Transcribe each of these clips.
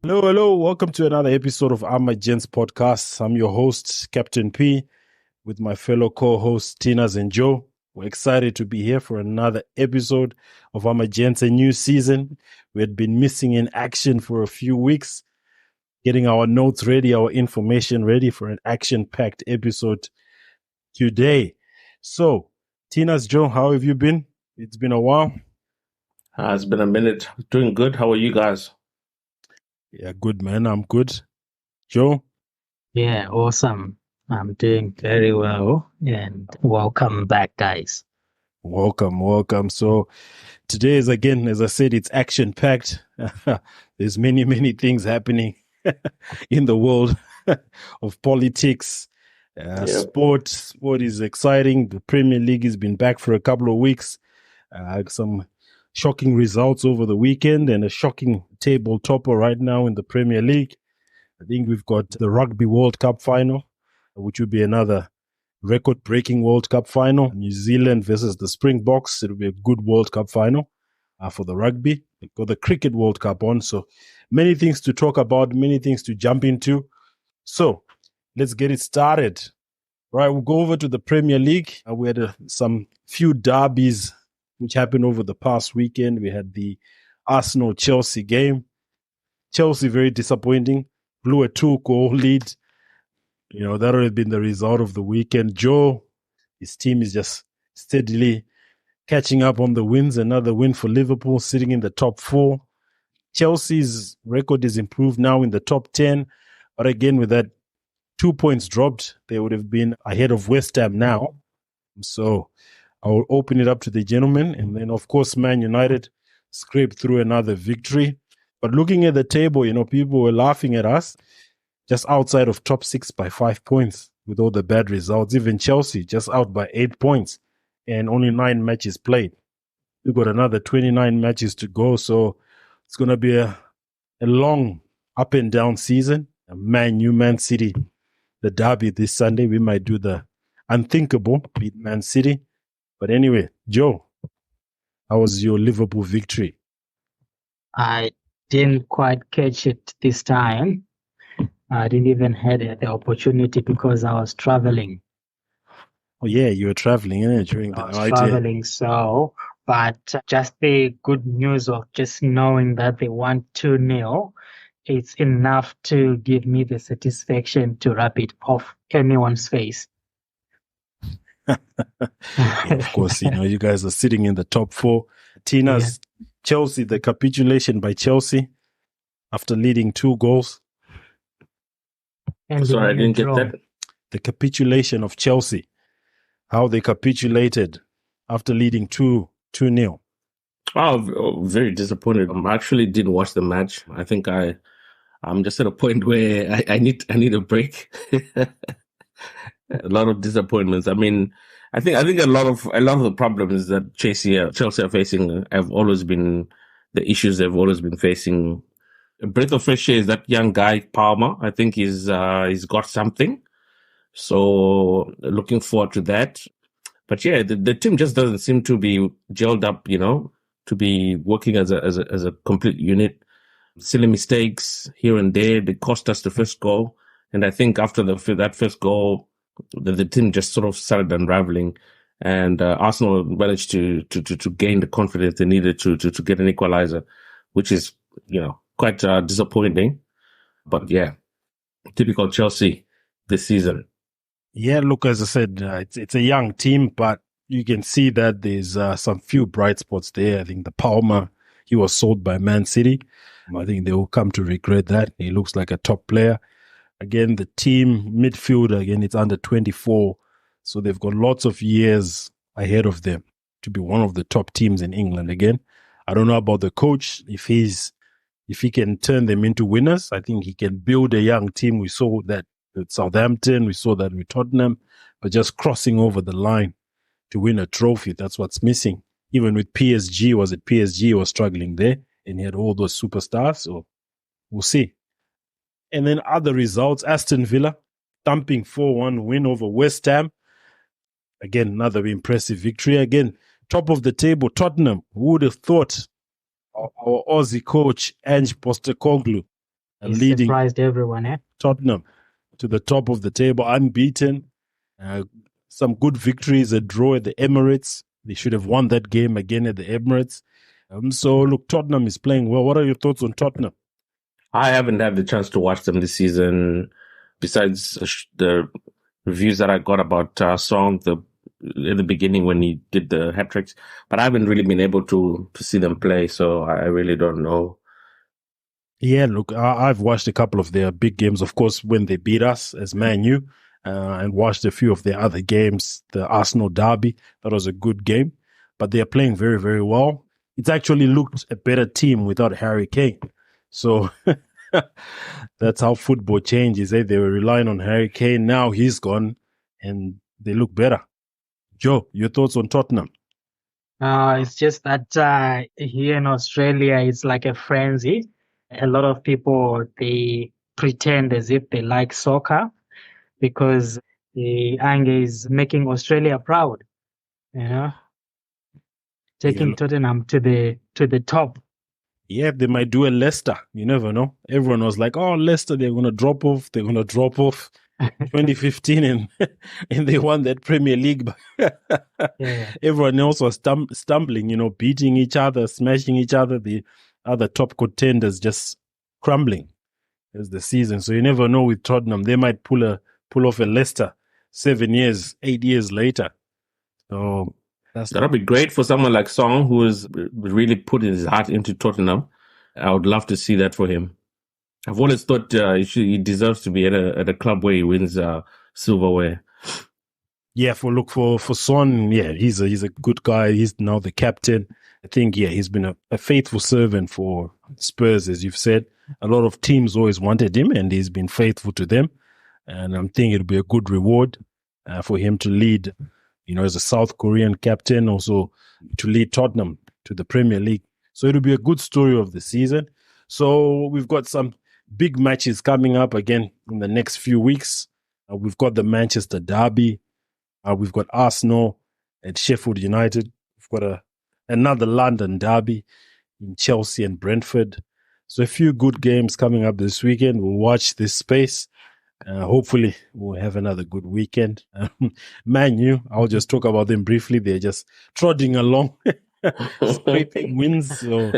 Hello, hello. Welcome to another episode of I'm a Gents podcast. I'm your host, Captain P, with my fellow co-hosts, Tinas and Joe. We're excited to be here for another episode of I'm a Gents, a new season. We had been missing in action for a few weeks, getting our notes ready, our information ready for an action-packed episode today. So, Tinas, Joe, how have you been? It's been a while. It's been a minute. Doing good. How are you guys? Yeah, good, man. I'm good. Joe? Yeah, awesome. I'm doing very well and welcome back, guys. Welcome. So today is, again, as I said, it's action-packed. There's many things happening in the world of politics. Sport is exciting. The Premier League has been back for a couple of weeks. Some shocking results over the weekend and a shocking table topper right now in the Premier League. I think we've got the Rugby World Cup final, which will be another record-breaking World Cup final. New Zealand versus the Springboks. It'll be a good World Cup final for the rugby. We've got the Cricket World Cup on. So many things to talk about, many things to jump into. So let's get it started. All right, we'll go over to the Premier League. We had some few derbies which happened over the past weekend. We had the Arsenal-Chelsea game. Chelsea, very disappointing. Blew a 2-goal lead. You know, that would have been the result of the weekend. Joe, his team is just steadily catching up on the wins. Another win for Liverpool, sitting in the top 4. Chelsea's record is improved now in the top 10. But again, with that 2 points dropped, they would have been ahead of West Ham now. So I will open it up to the gentlemen. And then, of course, Man United scraped through another victory. But looking at the table, you know, people were laughing at us. Just outside of top 6 by 5 points with all the bad results. Even Chelsea just out by 8 points and only 9 matches played. We've got another 29 matches to go. So it's going to be a long up and down season. Man City, the derby this Sunday. We might do the unthinkable, beat Man City. But anyway, Joe, how was your Liverpool victory? I didn't quite catch it this time. I didn't even have the opportunity because I was traveling. Oh, yeah, you were traveling during the night. But just the good news of just knowing that they won 2-0, it's enough to give me the satisfaction to rub it off anyone's face. Of course, you know, you guys are sitting in the top 4. Tina's Chelsea, the capitulation by Chelsea after leading 2 goals. Sorry, I didn't get that. The capitulation of Chelsea, how they capitulated after leading 2-0. Oh, very disappointed. I actually didn't watch the match. I think I'm just at a point where I need a break. A lot of disappointments. I mean, I think a lot of the problems that Chelsea are facing have always been the issues they've always been facing. A breath of fresh air is that young guy Palmer. I think he's got something. So looking forward to that. But yeah, the team just doesn't seem to be gelled up, you know, to be working as a complete unit. Silly mistakes here and there. They cost us the first goal. And I think after that first goal, the team just sort of started unraveling. And Arsenal managed to gain the confidence they needed to get an equalizer, which is, you know, quite disappointing. But yeah, typical Chelsea this season. Yeah, look, as I said, it's a young team, but you can see that there's some few bright spots there. I think the Palmer, he was sold by Man City. I think they will come to regret that. He looks like a top player. Again, the team midfield, again, it's under 24. So they've got lots of years ahead of them to be one of the top teams in England again. I don't know about the coach, if he can turn them into winners. I think he can build a young team. We saw that with Southampton, we saw that with Tottenham, but just crossing over the line to win a trophy, that's what's missing. Even with PSG, PSG was struggling there and he had all those superstars. So we'll see. And then other results, Aston Villa, thumping 4-1 win over West Ham. Again, another impressive victory. Again, top of the table, Tottenham. Who would have thought our Aussie coach, Ange Postecoglou, He leading surprised everyone, eh? Tottenham to the top of the table, unbeaten. Some good victories, a draw at the Emirates. They should have won that game again at the Emirates. So, look, Tottenham is playing well. What are your thoughts on Tottenham? I haven't had the chance to watch them this season. Besides the reviews that I got about Song in the beginning when he did the hat tricks, but I haven't really been able to see them play, so I really don't know. Yeah, look, I've watched a couple of their big games, of course, when they beat us as Man U, and watched a few of their other games, the Arsenal derby. That was a good game, but they are playing very, very well. It's actually looked a better team without Harry Kane. So that's how football changes. Eh? They were relying on Harry Kane. Now he's gone and they look better. Joe, your thoughts on Tottenham? It's just that here in Australia, it's like a frenzy. A lot of people, they pretend as if they like soccer because the Ange is making Australia proud, you know, taking Tottenham to the top. Yeah, they might do a Leicester. You never know. Everyone was like, oh, Leicester, they're going to drop off. They're going to drop off 2015 and they won that Premier League. Yeah. Everyone else was stumbling, beating each other, smashing each other. The other top contenders just crumbling as the season. So you never know with Tottenham. They might pull off a Leicester 8 years later. So that'll be great for someone like Song, who has really put his heart into Tottenham. I would love to see that for him. I've always thought he deserves to be at a club where he wins silverware. Yeah, for Son, yeah, he's a good guy. He's now the captain. I think, yeah, he's been a faithful servant for Spurs, as you've said. A lot of teams always wanted him, and he's been faithful to them. And I'm thinking it'll be a good reward for him to lead, as a South Korean captain, also to lead Tottenham to the Premier League. So it'll be a good story of the season. So we've got some big matches coming up again in the next few weeks. We've got the Manchester derby. We've got Arsenal at Sheffield United. We've got another London derby in Chelsea and Brentford. So a few good games coming up this weekend. We'll watch this space. Hopefully, we'll have another good weekend. Man U, I'll just talk about them briefly. They're just trotting along, scraping wins. So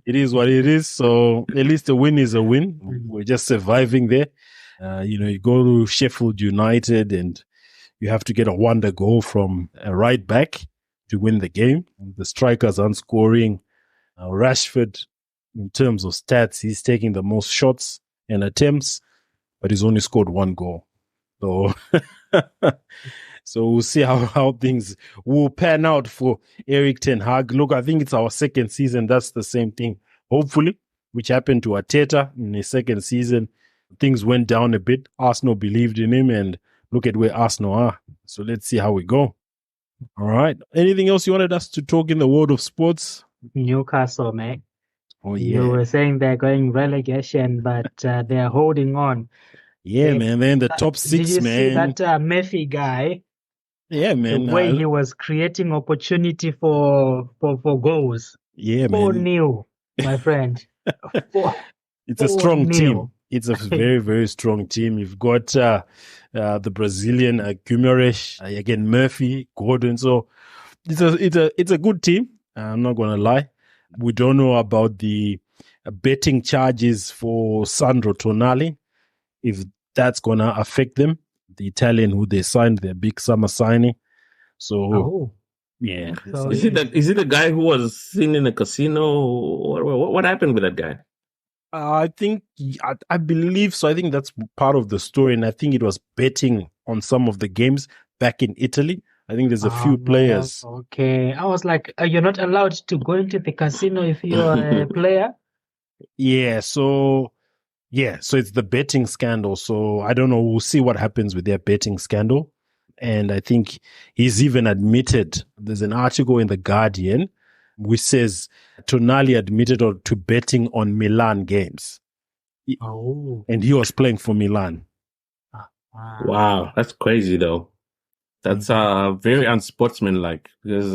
it is what it is. So at least a win is a win. We're just surviving there. You go to Sheffield United and you have to get a wonder goal from a right back to win the game. The strikers aren't scoring. Rashford, in terms of stats, he's taking the most shots and attempts, but he's only scored one goal. So, so we'll see how things will pan out for Erik ten Hag. Look, I think it's our second season. That's the same thing, hopefully, which happened to Arteta in his second season. Things went down a bit. Arsenal believed in him, and look at where Arsenal are. So let's see how we go. All right. Anything else you wanted us to talk in the world of sports? Newcastle, mate. Oh, yeah. You were saying they're going relegation, but they're holding on. Yeah, man. They're in the top six, did you man. see that Murphy guy? Yeah, man. The way he was creating opportunity for goals. Yeah, 4-0, my friend. It's a strong team. It's a very, very strong team. You've got the Brazilian Guimarães, again Murphy, Gordon. So it's a good team. I'm not going to lie. We don't know about the betting charges for Sandro Tonali, if that's going to affect them. The Italian who they signed, their big summer signing. So, yeah. So, is it the guy who was seen in a casino? What happened with that guy? I think, I believe so. I think that's part of the story. And I think it was betting on some of the games back in Italy. I think there's a few players. Okay. I was like, you're not allowed to go into the casino if you're a player? Yeah. So it's the betting scandal. So I don't know. We'll see what happens with their betting scandal. And I think he's even admitted, there's an article in The Guardian which says Tonali admitted to betting on Milan games. And he was playing for Milan. Wow, that's crazy though. That's very unsportsmanlike, because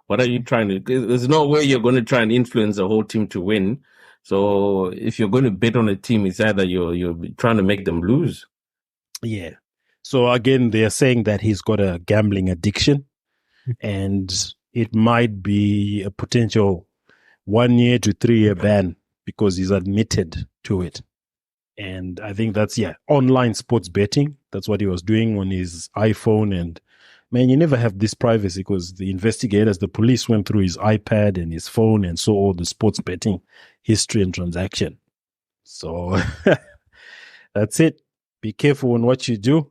what are you trying to... There's no way you're going to try and influence the whole team to win. So if you're going to bet on a team, it's either you're trying to make them lose. Yeah. So again, they're saying that he's got a gambling addiction, and it might be a potential 1 year to 3 year ban because he's admitted to it. And I think that's, online sports betting. That's what he was doing on his iPhone. And man, you never have this privacy because the investigators, the police went through his iPad and his phone and saw all the sports betting history and transaction. So that's it. Be careful on what you do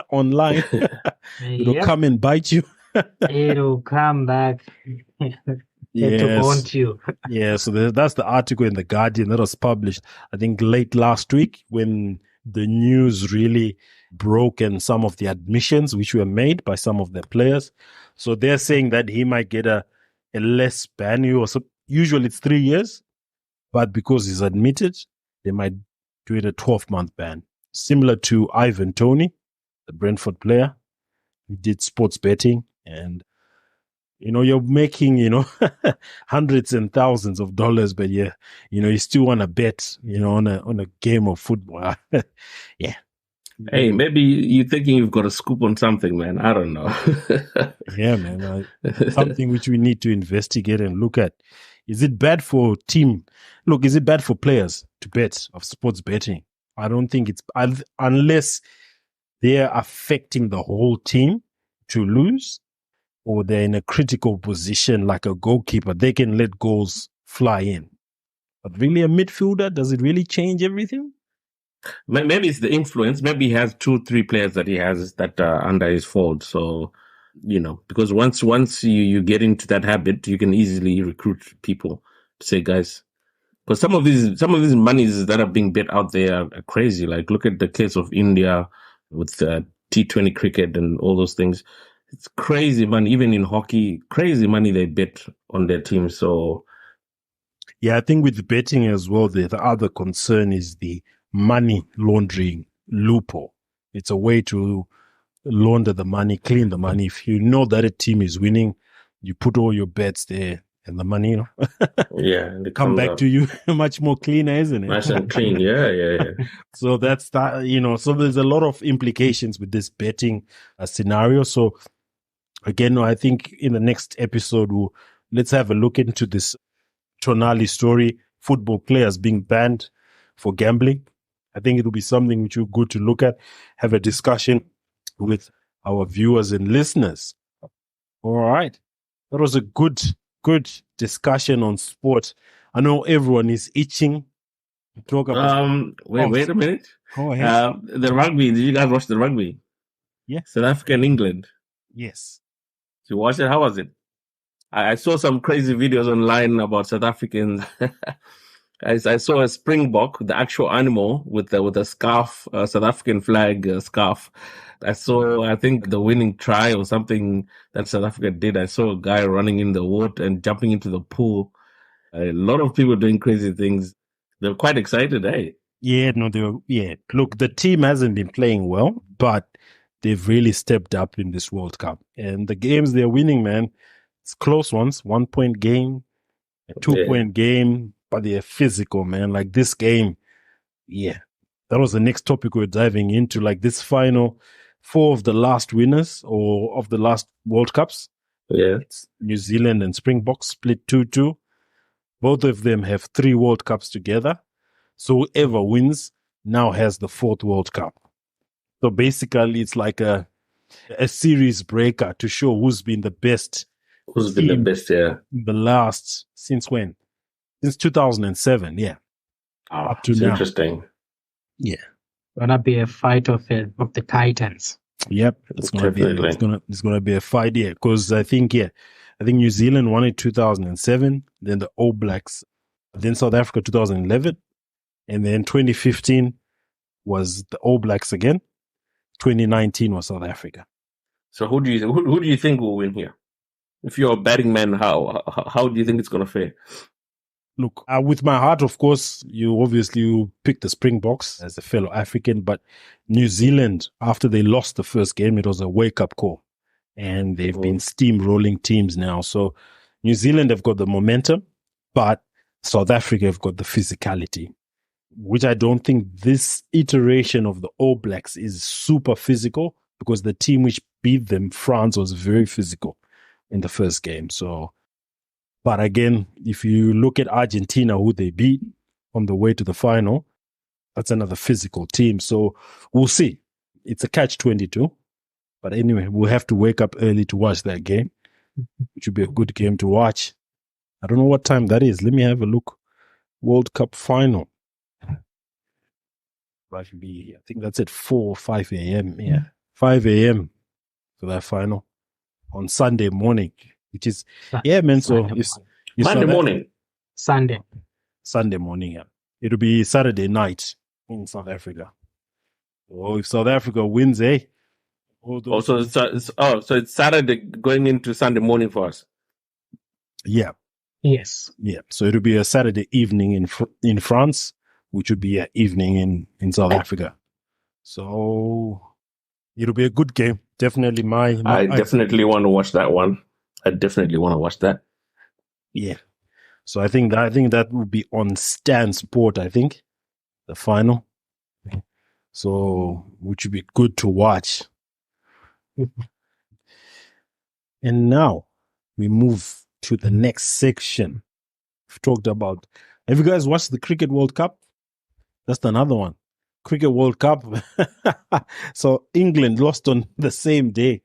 online. It'll come and bite you. It'll come back to haunt you. Yeah, so that's the article in The Guardian that was published, I think, late last week when the news really broke and some of the admissions which were made by some of the players. So they're saying that he might get a less ban. Usually it's 3 years, but because he's admitted, they might do it a 12-month ban. Similar to Ivan Toney, the Brentford player, who did sports betting. And, you're making, hundreds and thousands of dollars, but you still want to bet, on a game of football. Yeah. Hey, maybe you're thinking you've got a scoop on something, man. I don't know. Yeah, man. Something which we need to investigate and look at. Is it bad for team? Look, is it bad for players to bet of sports betting? I don't think it's, unless they're affecting the whole team to lose, or they're in a critical position like a goalkeeper, they can let goals fly in. But really a midfielder, does it really change everything? Maybe it's the influence. Maybe he has 2-3 players that he has that are under his fold. So, because once you get into that habit, you can easily recruit people to say, guys, because some of these monies that are being bet out there are crazy. Like look at the case of India with T20 cricket and all those things. It's crazy money. Even in hockey, crazy money they bet on their team. So, yeah, I think with betting as well, the other concern is the money laundering loophole. It's a way to launder the money, clean the money. If you know that a team is winning, you put all your bets there, and the money, and it come back to you much more cleaner, isn't it? Nice and clean, yeah. So that's that. So there's a lot of implications with this betting scenario. So again, I think in the next episode, let's have a look into this Tonali story, football players being banned for gambling. I think it'll be something which will be good to look at, have a discussion with our viewers and listeners. All right. That was a good discussion on sport. I know everyone is itching to talk about. Wait a minute. Go ahead. The rugby. Did you guys watch the rugby? Yeah. South Africa and England. Yes. Did you watch it? How was it? I saw some crazy videos online about South Africans. I saw a springbok, the actual animal, with a scarf, South African flag scarf. I saw, I think, the winning try or something that South Africa did. I saw a guy running in the water and jumping into the pool. A lot of people doing crazy things. They're quite excited, eh? Yeah, no, Look, the team hasn't been playing well, but they've really stepped up in this World Cup. And the games they're winning, man, it's close ones, 1 point game, a 2 point game, but they're physical, man. Like this game, that was the next topic we're diving into. Like this final 4 of the last winners or of the last World Cups. Yeah. It's New Zealand and Springboks split 2-2. Both of them have 3 World Cups together. So whoever wins now has the 4th World Cup. So basically it's like a series breaker to show who's been the best. Who's been the best, yeah. The last, since when? Since 2007, yeah. Up to now. Interesting. Yeah. Gonna be a fight of the Titans. Yep. It's gonna be a fight, yeah. Because I think New Zealand won it 2007, then the All Blacks, then South Africa 2011, and then 2015 was the All Blacks again. 2019 was South Africa. So who do you think will win here? If you're a betting man, how do you think it's gonna fare? Look, with my heart, of course, you pick the Springboks as a fellow African, but New Zealand, after they lost the first game, it was a wake-up call. And they've been steamrolling teams now. So New Zealand have got the momentum, but South Africa have got the physicality, which I don't think this iteration of the All Blacks is super physical, because the team which beat them, France, was very physical in the first game. So, but again, if you look at Argentina, who they beat on the way to the final, that's another physical team. So we'll see. It's a catch-22. But anyway, we'll have to wake up early to watch that game, which will be a good game to watch. I don't know what time that is. Let me have a look. World Cup final. That should be, I think that's at 4 or 5 a.m. Yeah, 5 a.m. for that final on Sunday morning, which is, yeah, man. So it's Monday morning. Sunday morning, yeah. It'll be Saturday night in South Africa. Oh, if South Africa wins, so it's Saturday going into Sunday morning for us. Yeah. Yes. Yeah. So it'll be a Saturday evening in France, which would be an evening in South Africa. So it'll be a good game. Definitely I definitely want to watch that one. I definitely want to watch that. Yeah. So I think that will be on Stan Sport, I think, the final. So which would be good to watch. And now we move to the next section. We've talked about, have you guys watched the Cricket World Cup? That's another one. Cricket World Cup. So England lost on the same day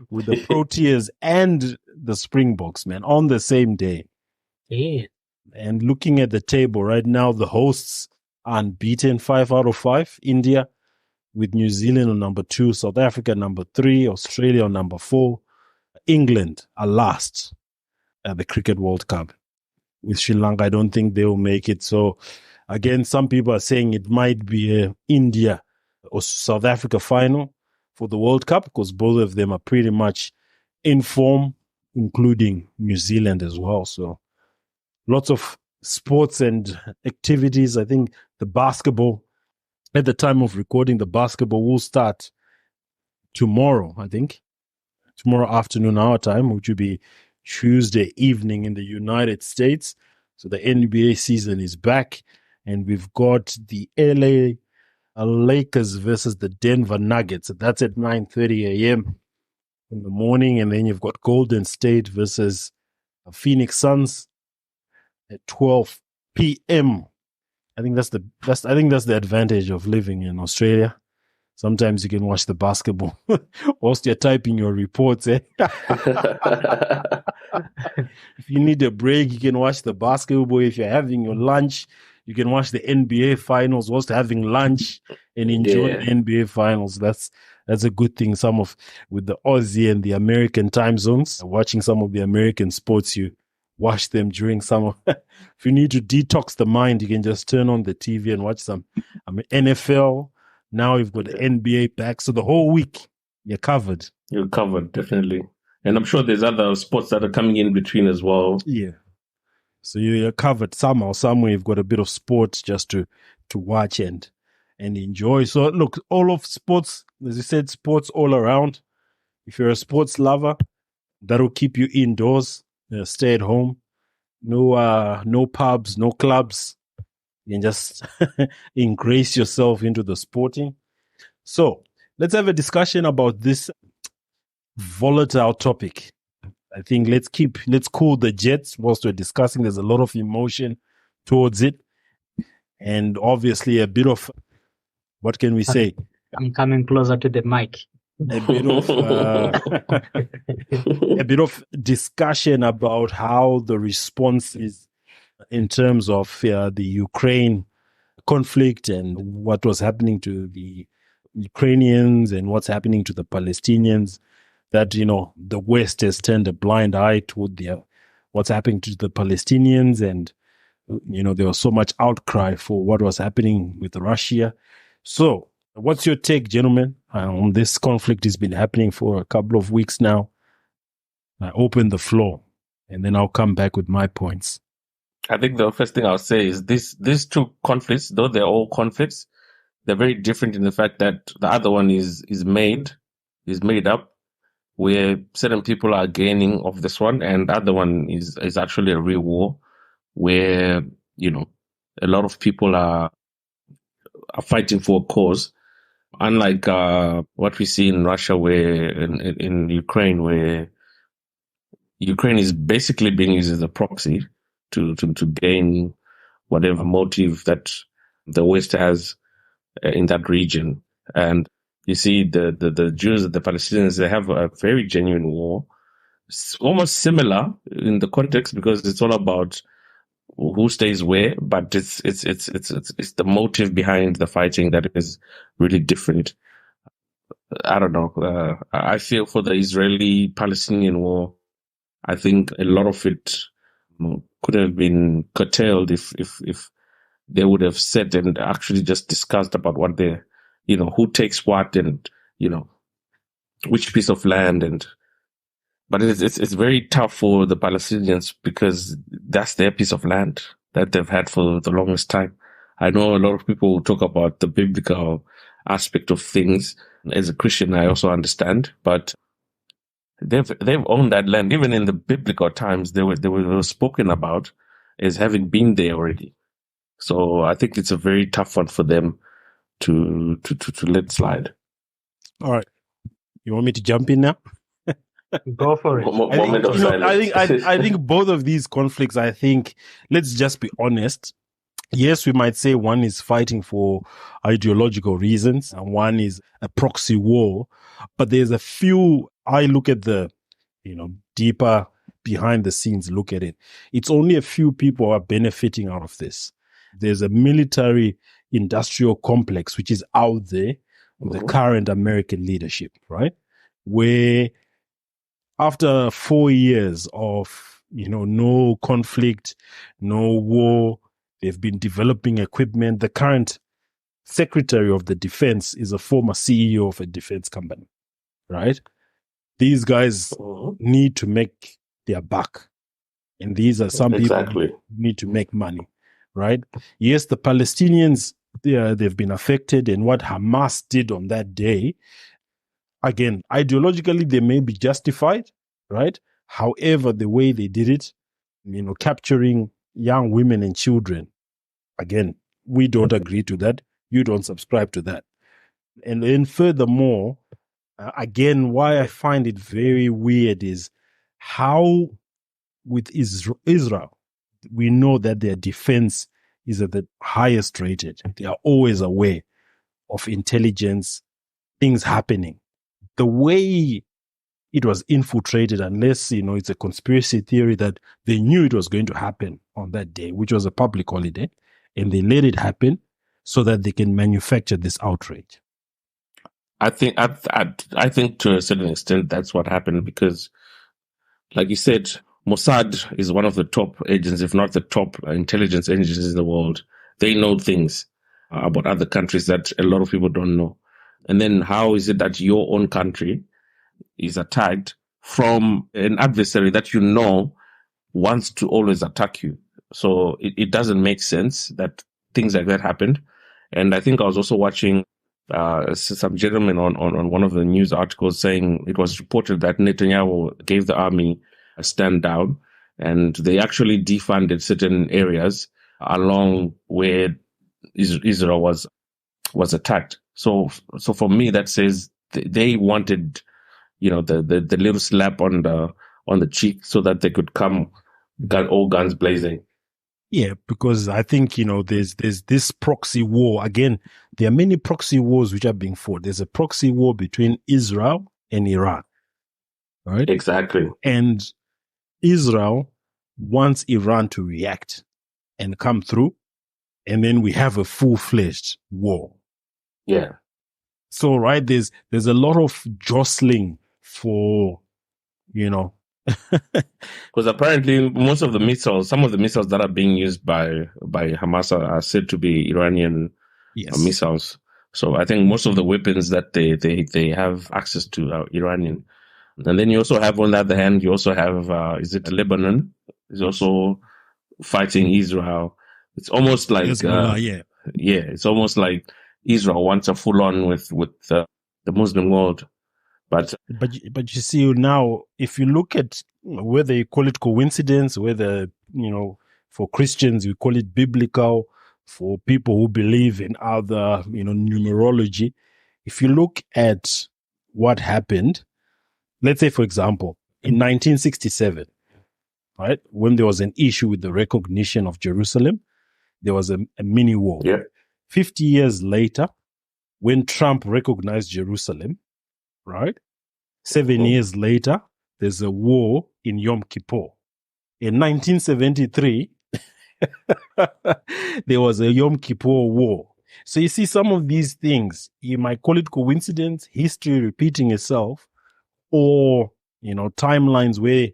with the Proteas and the Springboks, man, on the same day. Yeah. And looking at the table right now, the hosts are unbeaten, 5 out of 5. India with New Zealand on number 2, South Africa number 3, Australia on number 4. England are last at the Cricket World Cup. With Sri Lanka, I don't think they will make it. So again, some people are saying it might be a India or South Africa final for the World Cup, because both of them are pretty much in form, including New Zealand as well. So lots of sports and activities. I think the basketball, at the time of recording, the basketball will start tomorrow, I think. Tomorrow afternoon, our time, which will be Tuesday evening in the United States. So the NBA season is back, and we've got the LA Lakers versus the Denver Nuggets. That's at 9:30 a.m. in the morning, and then you've got Golden State versus Phoenix Suns at 12 p.m. I think that's the advantage of living in Australia. Sometimes you can watch the basketball whilst you're typing your reports. If you need a break, you can watch the basketball. If you're having your lunch, you can watch the NBA finals whilst having lunch and enjoy the NBA finals. That's a good thing. With the Aussie and the American time zones, watching some of the American sports, you watch them during summer. If you need to detox the mind, you can just turn on the TV and watch some NFL. Now you've got the NBA back. So the whole week, you're covered. You're covered, definitely. And I'm sure there's other sports that are coming in between as well. Yeah. So you're covered somehow, somewhere. You've got a bit of sports just to watch and enjoy. So look, all of sports, as you said, sports all around. If you're a sports lover, that'll keep you indoors. Stay at home. No pubs, no clubs. You can just ingrace yourself into the sporting. So let's have a discussion about this volatile topic. I think let's cool the jets whilst we're discussing. There's a lot of emotion towards it, and obviously a bit of, what can we say? I'm coming closer to the mic. A bit of discussion about how the response is in terms of the Ukraine conflict and what was happening to the Ukrainians and what's happening to the Palestinians. That, the West has turned a blind eye toward what's happening to the Palestinians, and there was so much outcry for what was happening with Russia. So what's your take, gentlemen, on this conflict? Has been happening for a couple of weeks now. I open the floor, and then I'll come back with my points. I think the first thing I'll say is these two conflicts, though they're all conflicts, they're very different in the fact that the other one is made up, where certain people are gaining off this one, and the other one is actually a real war, where a lot of people are fighting for a cause. Unlike what we see in Russia, where in Ukraine, where Ukraine is basically being used as a proxy to gain whatever motive that the West has in that region. And you see the Jews and the Palestinians, they have a very genuine war. It's almost similar in the context because it's all about who stays where, but it's the motive behind the fighting that is really different. I don't know. I feel for the Israeli-Palestinian war, I think a lot of it could have been curtailed if they would have sat and actually just discussed about what they, who takes what and, which piece of land. But it's very tough for the Palestinians because that's their piece of land that they've had for the longest time. I know a lot of people talk about the biblical aspect of things. As a Christian, I also understand, but they've owned that land. Even in the biblical times, they were spoken about as having been there already. So I think it's a very tough one for them to let slide. All right. You want me to jump in now? Go for it. I think both of these conflicts, let's just be honest. Yes, we might say one is fighting for ideological reasons and one is a proxy war, but there's a few, I look at the, deeper behind the scenes, look at it. It's only a few people are benefiting out of this. There's a military industrial complex, which is out there with the current American leadership, right? Where after 4 years of, no conflict, no war, they've been developing equipment. The current Secretary of the Defense is a former CEO of a defense company, right? These guys need to make their buck. And these are some people who need to make money, right? Yes, the Palestinians, they've been affected. And what Hamas did on that day, again, ideologically, they may be justified, right? However, the way they did it, capturing young women and children, again, we don't agree to that. You don't subscribe to that. And then furthermore, again, why I find it very weird is how with Israel, we know that their defense is at the highest rated. They are always aware of intelligence, things happening. The way it was infiltrated, unless, it's a conspiracy theory that they knew it was going to happen on that day, which was a public holiday, and they let it happen so that they can manufacture this outrage. I think to a certain extent that's what happened because, like you said, Mossad is one of the top agents, if not the top intelligence agencies in the world. They know things about other countries that a lot of people don't know. And then how is it that your own country is attacked from an adversary that wants to always attack you? So it doesn't make sense that things like that happened. And I think I was also watching some gentleman on one of the news articles saying it was reported that Netanyahu gave the army a stand down and they actually defunded certain areas along where Israel was attacked. So for me, that says they wanted, the little slap on the cheek so that they could come all guns blazing. Yeah, because I think, there's this proxy war. Again, there are many proxy wars which are being fought. There's a proxy war between Israel and Iran, right? Exactly. And Israel wants Iran to react and come through, and then we have a full-fledged war. Yeah. So, right, there's a lot of jostling for, because apparently some of the missiles that are being used by Hamas are said to be Iranian missiles. So I think most of the weapons that they have access to are Iranian. And then you also have, on the other hand, you also have, Lebanon is also fighting Israel. It's almost like, it's almost like Israel wants a full on with the Muslim world. But you see now, if you look at whether you call it coincidence, whether, For Christians, we call it biblical. For people who believe in other, numerology, if you look at what happened, let's say, for example, in 1967, right, when there was an issue with the recognition of Jerusalem, there was a mini war. Yeah. 50 years later, when Trump recognized Jerusalem, right, 7 years later, there's a war in Yom Kippur. In 1973, there was a Yom Kippur war. So you see, some of these things, you might call it coincidence, history repeating itself, or, timelines where,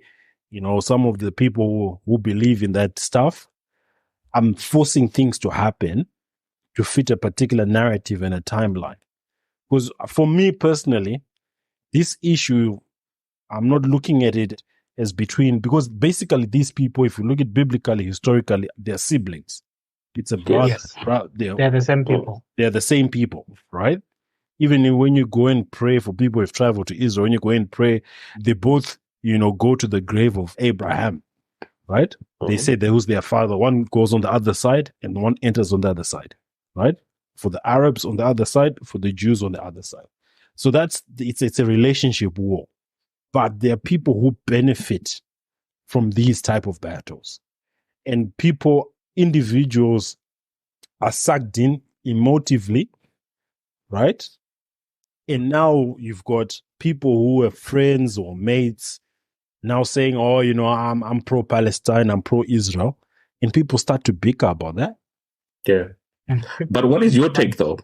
some of the people who believe in that stuff, I'm forcing things to happen to fit a particular narrative and a timeline. Because for me personally, this issue, I'm not looking at it as between, because basically these people, if you look at biblically, historically, they're siblings. It's a brother. Yes. They're the same people. They're the same people, right? Even when you go and pray for people who've traveled to Israel, when you go and pray, they both, go to the grave of Abraham, right? They say that who's their father. One goes on the other side and one enters on the other side, right? For the Arabs on the other side, for the Jews on the other side. So it's a relationship war. But there are people who benefit from these type of battles. And individuals are sucked in emotively, right? And now you've got people who are friends or mates now saying, oh, I'm pro-Palestine, I'm pro-Israel. And people start to bicker about that. Yeah. But what is your take, though?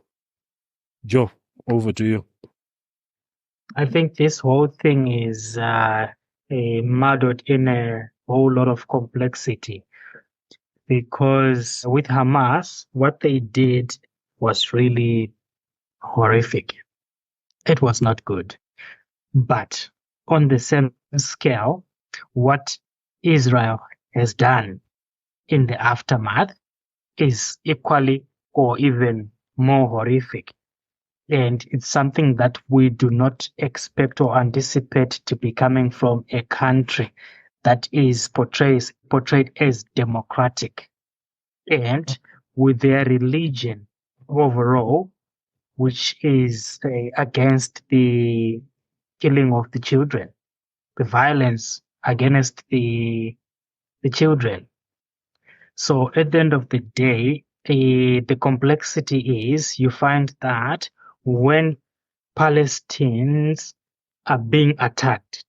Joe, over to you. I think this whole thing is muddled in a whole lot of complexity, because with Hamas, what they did was really horrific. It was not good. But on the same scale, what Israel has done in the aftermath is equally or even more horrific. And it's something that we do not expect or anticipate to be coming from a country that is portrayed as democratic and with their religion overall, which is against the killing of the children, the violence against the children. So at the end of the day, the complexity is you find that when Palestinians are being attacked,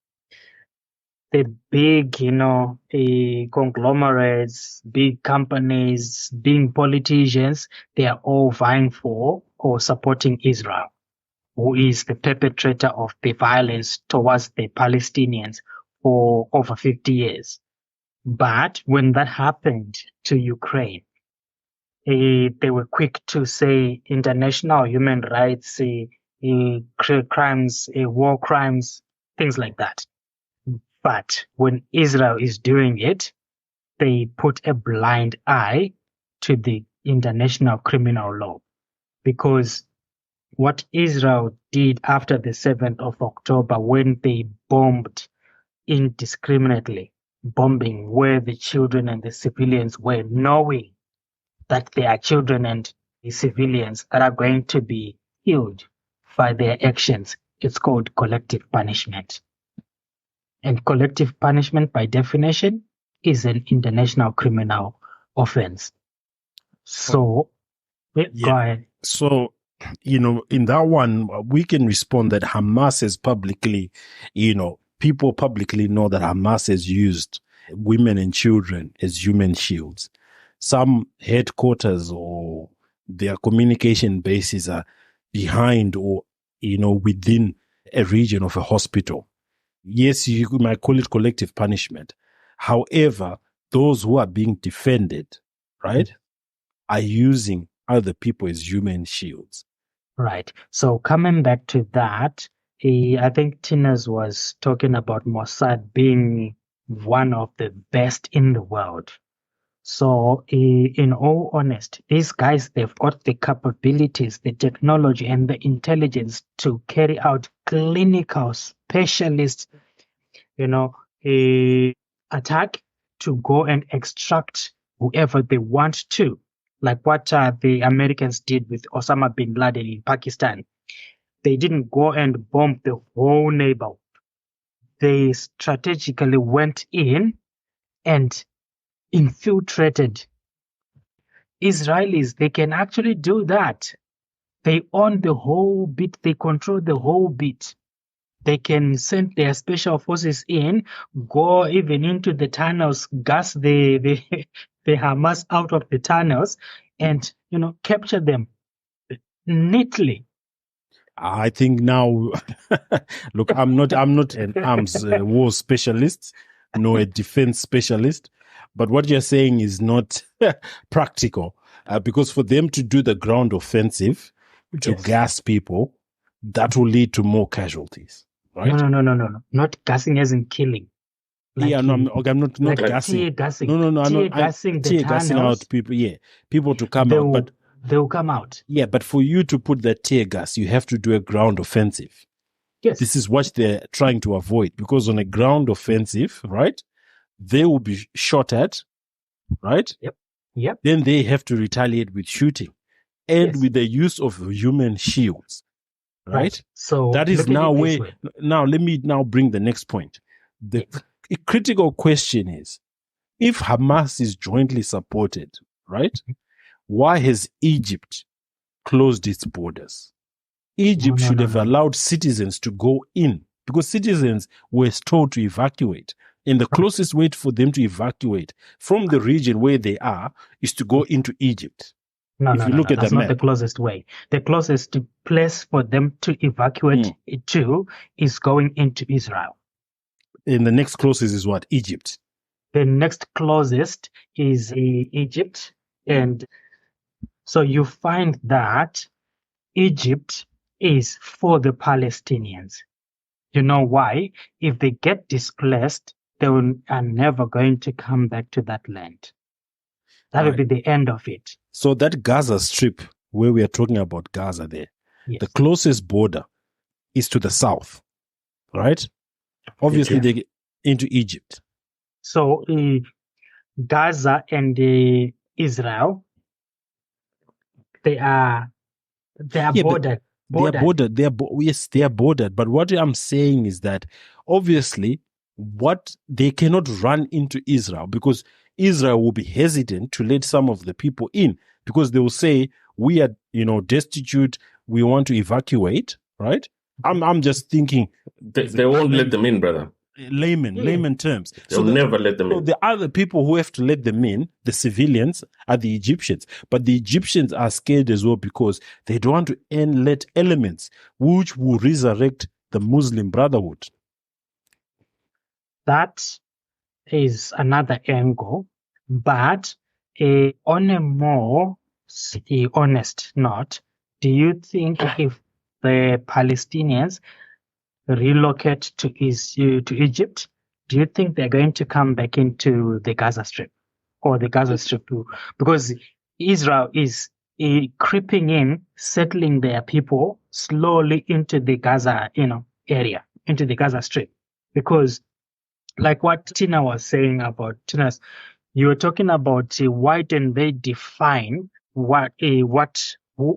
the big, conglomerates, big companies, big politicians, they are all vying for or supporting Israel, who is the perpetrator of the violence towards the Palestinians for over 50 years. But when that happened to Ukraine, they were quick to say international human rights, crimes, war crimes, things like that. But when Israel is doing it, they put a blind eye to the international criminal law, because what Israel did after the 7th of October, when they bombed indiscriminately, bombing where the children and the civilians were, knowing that there are children and the civilians that are going to be killed by their actions, it's called collective punishment. And collective punishment, by definition, is an international criminal offense. So, go ahead. So, in that one, we can respond that Hamas has publicly, people publicly know that Hamas has used women and children as human shields. Some headquarters or their communication bases are behind or, within a region of a hospital. Yes, you might call it collective punishment. However, those who are being defended, right, are using other people as human shields. Right. So coming back to that, I think Tinas was talking about Mossad being one of the best in the world. So in all honesty, these guys, they've got the capabilities, the technology, and the intelligence to carry out clinical specialist, attack to go and extract whoever they want to, like what the Americans did with Osama bin Laden in Pakistan. They didn't go and bomb the whole neighborhood. They strategically went in and infiltrated. Israelis, they can actually do that. They own the whole bit. They control the whole bit. They can send their special forces in, go even into the tunnels, gas the Hamas out of the tunnels, and capture them neatly. I think now, look, I'm not an arms war specialist, nor a defense specialist, but what you're saying is not practical, because for them to do the ground offensive to gas people, that will lead to more casualties, right? No. Not gassing as in killing. Like I'm not like gassing. Tear gassing. No, tear gassing the tear gassing out people. Yeah, people to come out, but they'll come out. Yeah, but for you to put that tear gas, you have to do a ground offensive. Yes. This is what they're trying to avoid, because on a ground offensive, right, they will be shot at, right? Yep. Then they have to retaliate with shooting and with the use of human shields, right? So that is now where, now let me now bring the next point. The critical question is, if Hamas is jointly supported, right, why has Egypt closed its borders? Egypt should have allowed citizens to go in, because citizens were told to evacuate. And the closest way for them to evacuate from the region where they are is to go into Egypt. If you look at that's not the closest way. The closest place for them to evacuate to is going into Israel. And the next closest is what? Egypt. The next closest is Egypt. And so you find that Egypt is for the Palestinians. You know why? If they get displaced, they are never going to come back to that land. That will be the end of it. So that Gaza Strip, where we are talking about Gaza there, the closest border is to the south, right? Obviously, they get into Egypt. So Gaza and Israel, they are bordered. They are bordered. But what I'm saying is that obviously they cannot run into Israel, because Israel will be hesitant to let some of the people in, because they will say, we are, destitute. We want to evacuate, right? I'm just thinking. They won't let them in, brother. Layman terms. They'll never let them in. So the other people who have to let them in, the civilians, are the Egyptians. But the Egyptians are scared as well, because they don't want to let elements which will resurrect the Muslim Brotherhood. That is another angle. But on a more honest note, do you think if the Palestinians relocate to Egypt, do you think they're going to come back into the Gaza Strip, or the Gaza Strip too? Because Israel is creeping in, settling their people slowly into the Gaza, area, into the Gaza Strip. Because like what Tina was saying about Tina's, you were talking about why don't they define who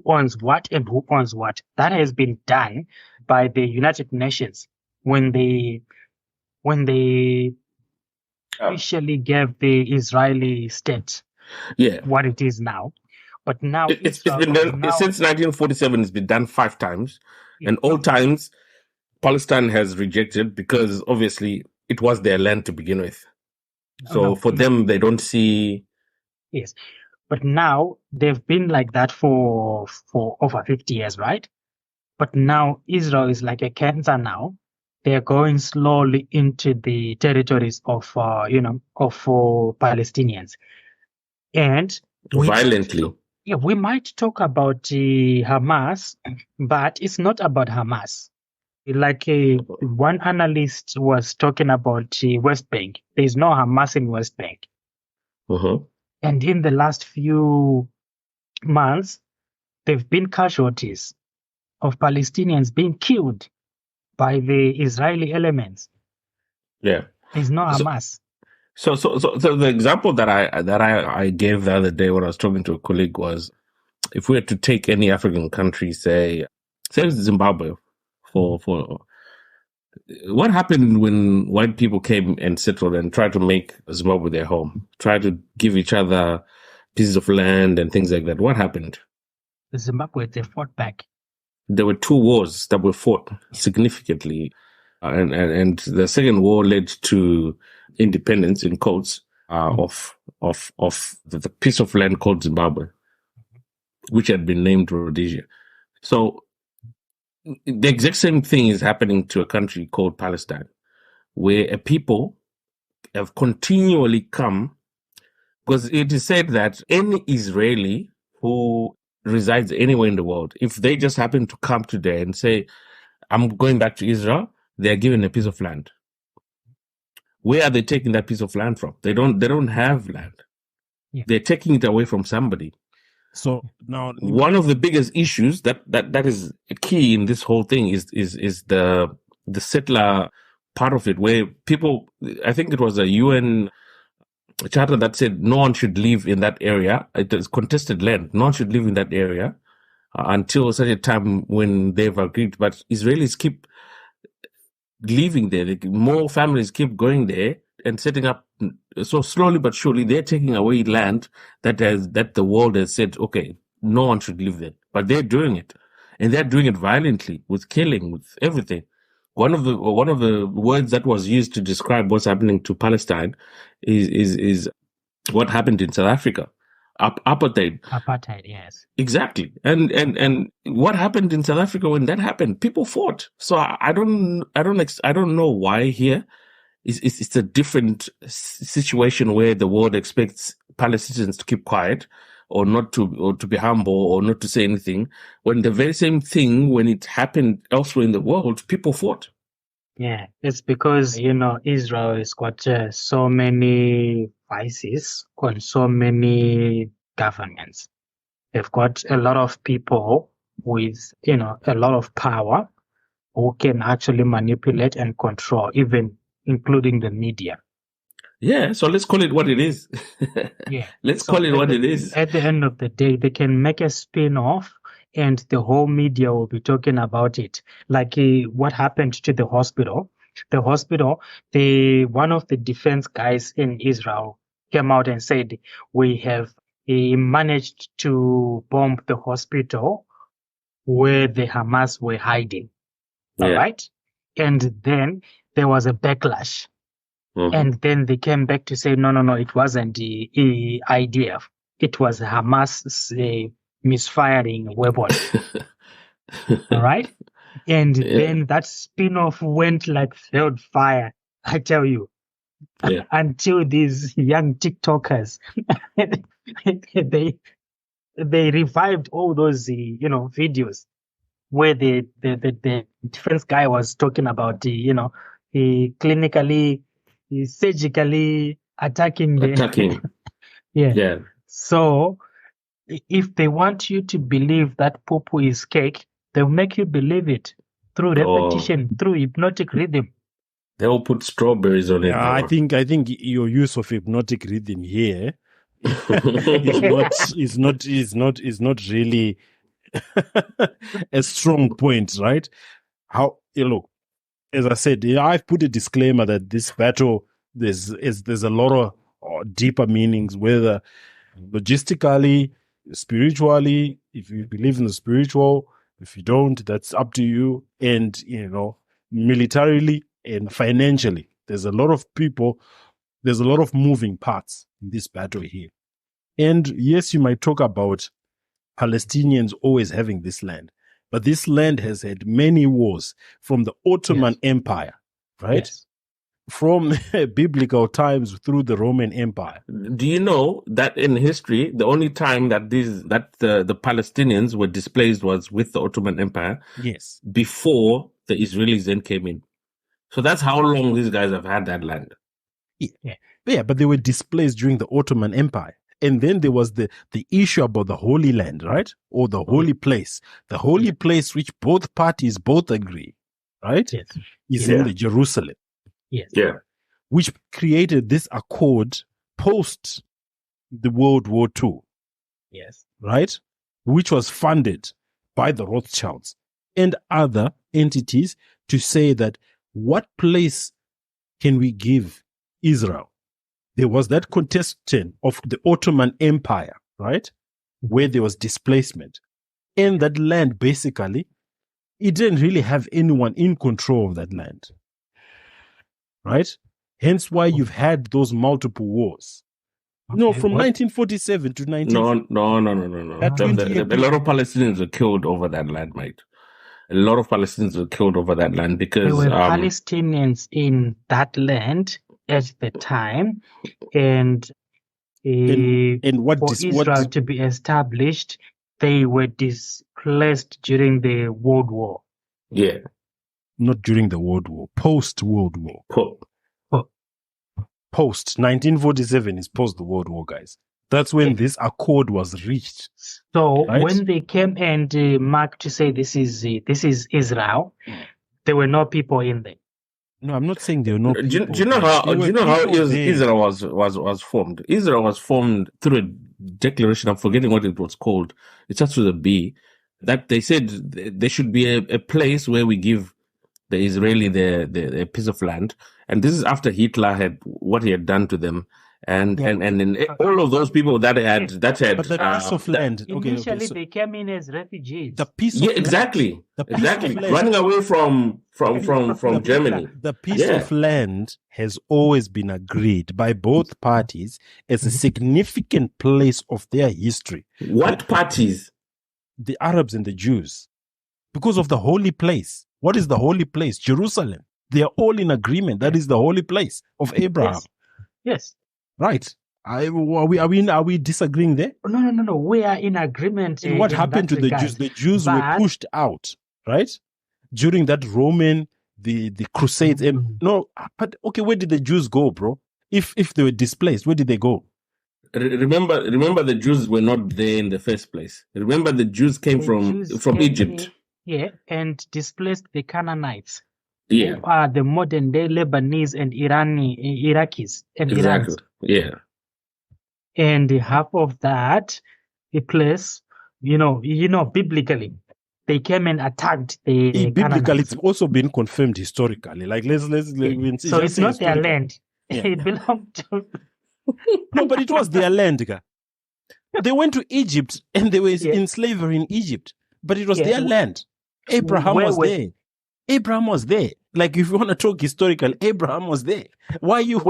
owns what and who owns what. That has been done by the United Nations when they officially gave the Israeli state what it is now. But now it's been done since 1947. It's been done 5 times, and all times Palestine has rejected, because obviously it was their land to begin with. So for them, they don't see. Yes. But now they've been like that for over 50 years, right? But now Israel is like a cancer now. They're going slowly into the territories of Palestinians. And violently. We might talk about Hamas, but it's not about Hamas. Like one analyst was talking about West Bank. There is no Hamas in West Bank. And in the last few months, there have been casualties of Palestinians being killed by the Israeli elements. Yeah. There's no Hamas. So the example that I gave the other day when I was talking to a colleague was, if we had to take any African country, say Zimbabwe, for what happened when white people came and settled and tried to make Zimbabwe their home, tried to give each other pieces of land and things like that. What happened? Zimbabwe, they fought back. There were 2 wars that were fought significantly, and the second war led to independence, in quotes, of the piece of land called Zimbabwe, which had been named Rhodesia. So the exact same thing is happening to a country called Palestine, where a people have continually come, because it is said that any Israeli who resides anywhere in the world, if they just happen to come today and say, I'm going back to Israel, they're given a piece of land. Where are they taking that piece of land from? They don't have land. Yeah. They're taking it away from somebody. So now, one of the biggest issues that is key in this whole thing is the settler part of it, where people, I think it was a UN charter that said no one should live in that area. It is contested land. No one should live in that area until such a time when they've agreed. But Israelis keep living there. More families keep going there and setting up. So slowly but surely, they're taking away land that the world has said, okay, no one should live there. But they're doing it, and they're doing it violently, with killing, with everything. One of the words that was used to describe what's happening to Palestine is what happened in South Africa. Apartheid. Apartheid, yes. Exactly. And what happened in South Africa when that happened? People fought. So I don't know why here. It's a different situation where the world expects Palestinians to keep quiet or to be humble or not to say anything, when the very same thing, when it happened elsewhere in the world, people fought. Yeah, it's because, Israel has got so many vices on so many governments. They've got a lot of people with, a lot of power who can actually manipulate and control, even including the media. Yeah, so let's call it what it is. Yeah. Let's call it what it is. At the end of the day, they can make a spin-off and the whole media will be talking about it. Like what happened to the hospital. The hospital, one of the defense guys in Israel came out and said, we have managed to bomb the hospital where the Hamas were hiding. Yeah. All right? And then there was a backlash. Mm-hmm. And then they came back to say, no, it wasn't the IDF. It was Hamas misfiring a weapon. All right? And then that spin-off went like wildfire, I tell you. Yeah. Until these young TikTokers, they revived all those, videos where the defense guy was talking about clinically, surgically attacking. Yeah. So if they want you to believe that poo-poo is cake, they'll make you believe it through repetition, through hypnotic rhythm. They will put strawberries on it. I think your use of hypnotic rhythm here is not really a strong point, right? How look, as I said, I've put a disclaimer that this battle there's a lot of deeper meanings, whether logistically, spiritually. If you believe in the spiritual, if you don't, that's up to you. And militarily and financially, there's a lot of people. There's a lot of moving parts in this battle here. And yes, you might talk about Palestinians always having this land, but this land has had many wars from the Ottoman Empire, right? Yes. From biblical times through the Roman Empire. Do you know that in history, the only time that the Palestinians were displaced was with the Ottoman Empire? Yes. Before the Israelis then came in. So that's how long these guys have had that land. Yeah, but they were displaced during the Ottoman Empire. And then there was the issue about the Holy Land, right? Or the Holy Place. The Holy Place, which both parties both agree, right? Yes. Is in the Jerusalem. Yes. Yeah. which created this accord post the World War II. Yes. Right? Which was funded by the Rothschilds and other entities to say that what place can we give Israel? There was that contestation of the Ottoman Empire, right? Where there was displacement. And that land, basically, it didn't really have anyone in control of that land. Right? Hence why you've had those multiple wars. No, from 1947 to 19... No. A lot of Palestinians were killed over that land, mate. A lot of Palestinians were killed over that land because... There were Palestinians in that land at the time, and what for Israel to be established, they were displaced during the World War. Yeah. Not during the World War, post-World War. Post 1947 is post the World War, guys. That's when this accord was reached. So when they came and marked to say this is Israel, there were no people in there. No, I'm not saying there were no people. Do you know how Israel was formed? Israel was formed through a declaration. I'm forgetting what it was called. It starts with a B. That they said there should be a place where we give the Israeli the piece of land, and this is after Hitler had what he had done to them, and all of those people that had but the piece of land. Initially, they came in as refugees. The piece of exactly, running away from Germany. The piece of land has always been agreed by both parties as a significant place of their history. What parties? The Arabs and the Jews, because of the holy place. What is the holy place? Jerusalem. They are all in agreement. That is the holy place of Abraham. Yes. Right. Are we disagreeing there? No. We are in agreement. And what happened to the Jews? The Jews were pushed out, right? During that Roman, the Crusades. But where did the Jews go, bro? If they were displaced, where did they go? Remember, the Jews were not there in the first place. Remember, the Jews came from Egypt. And displaced the Canaanites. Yeah. Who are the modern day Lebanese and Iraqis and exactly. Iranians. Yeah. And half of that, the place, biblically, they came and attacked the biblically, Canaanites. it's also been confirmed historically. Like let's so it's not their land. Yeah. It belonged to No, but it was their land. They went to Egypt and they were in slavery in Egypt. But it was their land. Abraham was there. Abraham was there. Like if you want to talk historical, Abraham was there. Why you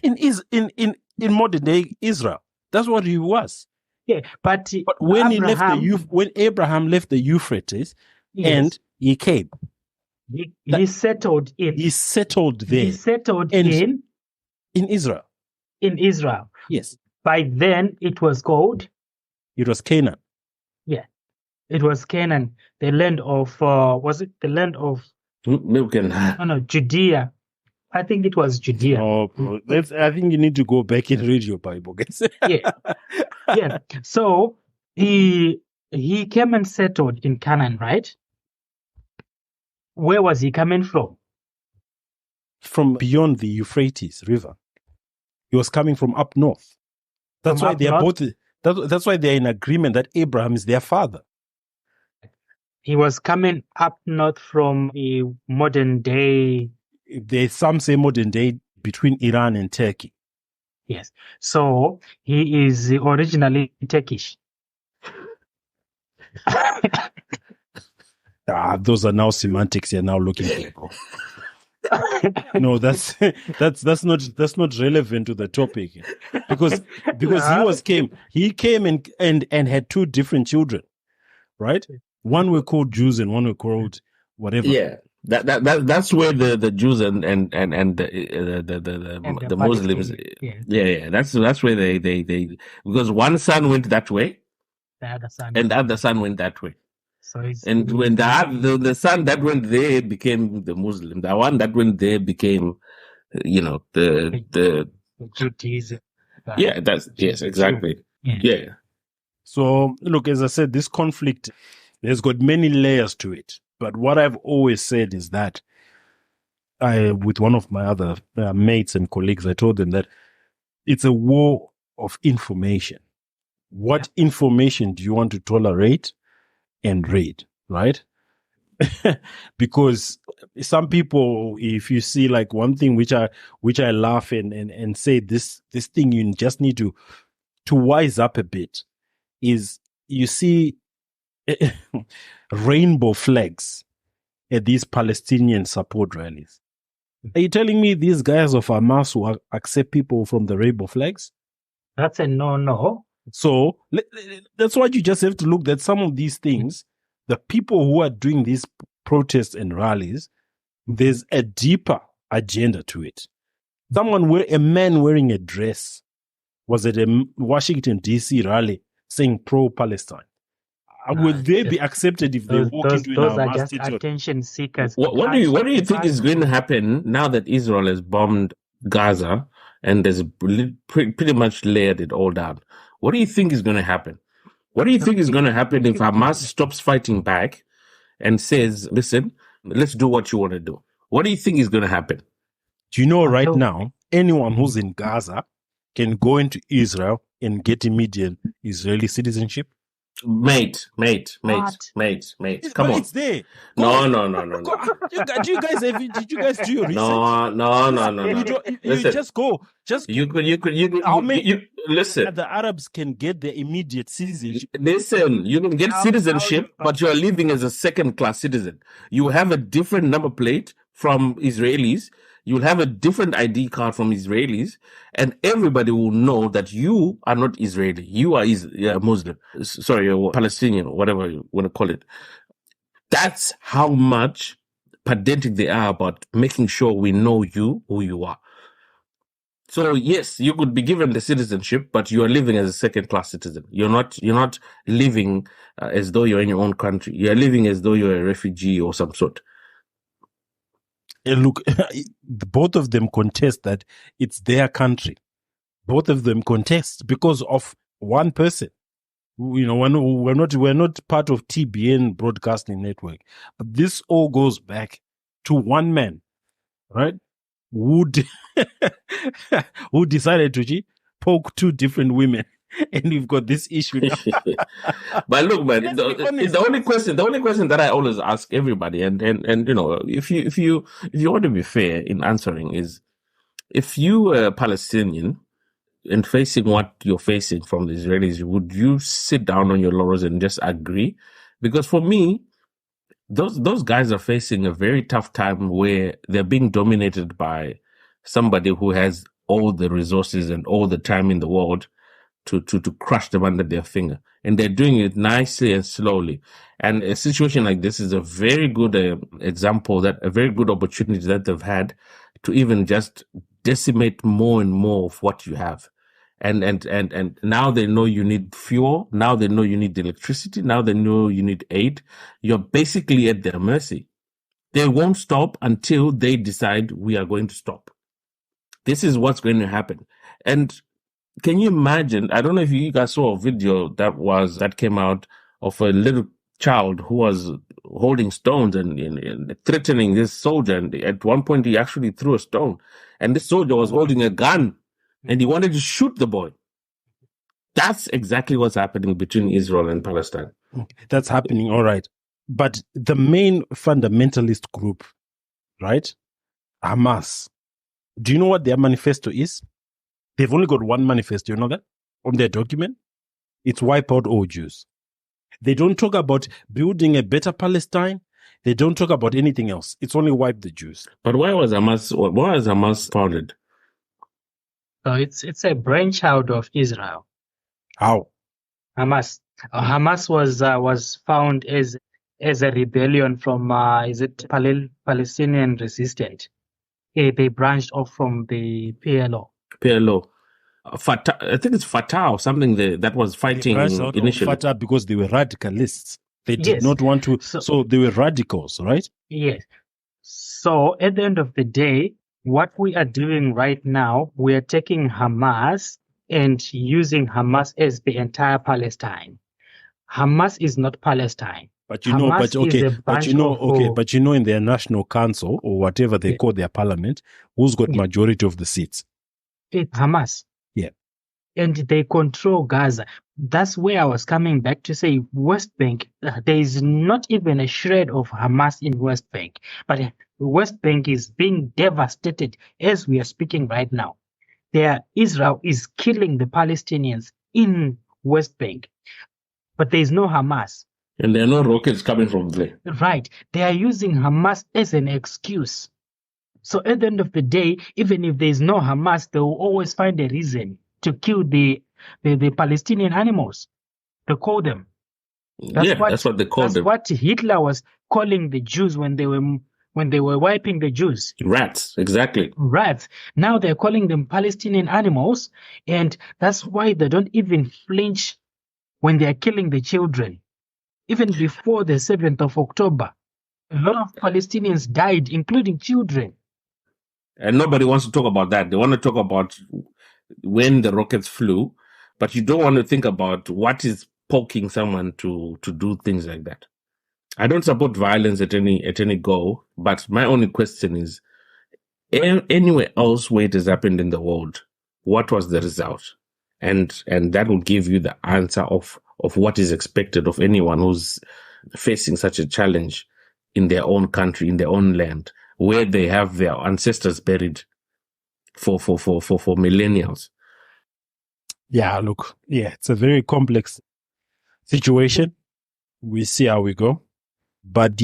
in modern day Israel? That's what he was. Yeah, but when when Abraham left the Euphrates, and he came, he settled in. He settled there. He settled in Israel. In Israel. Yes. By then, it was called. It was Canaan. Yeah. It was Canaan, the land of, was it the land of? No, Judea. I think it was Judea. Oh, bro. I think you need to go back and read your Bible, guys. Yeah. So he came and settled in Canaan, right? Where was he coming from? From beyond the Euphrates River. He was coming from up north. That's why they are both. That's why they are in agreement that Abraham is their father. He was coming up north from a modern day. Some say modern day between Iran and Turkey. Yes. So he is originally Turkish. Those are now semantics you're now looking for, bro. No, that's not relevant to the topic because he came and had two different children, right? One were called Jews and one were called whatever. Yeah, that's where the Jews and the Muslims. Yeah. That's where they because one son went that way, and the other son went that way. So and when the son that went there became the Muslim, the one that went there became, the Judaism. Yeah, yes, exactly. Yeah. So look, as I said, this conflict has got many layers to it. But what I've always said is that with one of my other mates and colleagues, I told them that it's a war of information. What information do you want to tolerate and read, right? Because some people, if you see like one thing which I laugh and say this thing you just need to wise up a bit is you see rainbow flags at these Palestinian support rallies. Are you telling me these guys of Hamas will accept people from the rainbow flags? That's a no. So that's why you just have to look at some of these things. The people who are doing these protests and rallies, there's a deeper agenda to it. A man wearing a dress was at a Washington, D.C. rally saying pro-Palestine. Would they be accepted if they walk into those are Hamas just territory? attention seekers? What do you think is going to happen now that Israel has bombed Gaza and has pretty much layered it all down? What do you think is going to happen? What do you think is going to happen if Hamas stops fighting back and says, listen, let's do what you want to do? What do you think is going to happen? Do you know right now, anyone who's in Gaza can go into Israel and get immediate Israeli citizenship? Mate. Come on. It's there. No. Did you guys do your research? No. You just go. Listen. The Arabs can get their immediate citizenship. Listen, you can get citizenship, but you are living as a second-class citizen. You have a different number plate from Israelis. You'll have a different ID card from Israelis, and everybody will know that you are not Israeli. You are Muslim. Sorry, Palestinian, whatever you want to call it. That's how much pedantic they are about making sure we know you, who you are. So yes, you could be given the citizenship, but you are living as a second-class citizen. You're not living as though you're in your own country. You're living as though you're a refugee or some sort. Look, both of them contest that it's their country. Both of them contest because of one person. You know, we're not part of TBN Broadcasting Network, but this all goes back to one man, right? Who decided to poke two different women, and we've got this issue now. But look, man, the only question that I always ask everybody, and you know, if you want to be fair in answering, is if you were a Palestinian and facing what you're facing from the Israelis, would you sit down on your laurels and just agree? Because for me, those guys are facing a very tough time where they're being dominated by somebody who has all the resources and all the time in the world to crush them under their finger. And they're doing it nicely and slowly. And a situation like this is a very good example, that a very good opportunity that they've had to even just decimate more and more of what you have. And now they know you need fuel. Now they know you need electricity. Now they know you need aid. You're basically at their mercy. They won't stop until they decide we are going to stop. This is what's going to happen. And can you imagine? I don't know if you guys saw a video that came out of a little child who was holding stones and threatening this soldier. And at one point, he actually threw a stone, and this soldier was holding a gun, and he wanted to shoot the boy. That's exactly what's happening between Israel and Palestine. That's happening, all right. But the main fundamentalist group, right, Hamas, do you know what their manifesto is? They've only got one manifesto, you know that? On their document. It's wipe out all Jews. They don't talk about building a better Palestine. They don't talk about anything else. It's only wipe the Jews. But why was Hamas founded? So it's a brainchild of Israel. How? Hamas was found as a rebellion from Palestinian resistance. They branched off from the PLO. I think it's Fatah or something that was fighting initially. Fatah because they were radicalists. They did not want to. So they were radicals, right? Yes. So at the end of the day, what we are doing right now, we are taking Hamas and using Hamas as the entire Palestine. Hamas is not Palestine. But you know, Hamas is a bunch of but you know, in their national council or whatever they call their parliament, who's got majority of the seats? It's Hamas. Yeah. And they control Gaza. That's where I was coming back to say West Bank. There is not even a shred of Hamas in West Bank, but West Bank is being devastated as we are speaking right now. Israel is killing the Palestinians in West Bank, but there is no Hamas. And there are no rockets coming from there. Right. They are using Hamas as an excuse. So at the end of the day, even if there is no Hamas, they will always find a reason to kill the Palestinian animals. They call them. That's what they call them. That's what Hitler was calling the Jews when they were wiping the Jews. Rats, exactly. Rats. Now they're calling them Palestinian animals, and that's why they don't even flinch when they're killing the children. Even before the 7th of October, a lot of Palestinians died, including children. And nobody wants to talk about that. They want to talk about when the rockets flew, but you don't want to think about what is poking someone to do things like that. I don't support violence at any go, but my only question is, anywhere else where it has happened in the world, what was the result? And that will give you the answer of what is expected of anyone who's facing such a challenge in their own country, in their own land, where they have their ancestors buried for millennials. Yeah, look, it's a very complex situation. We see how we go, but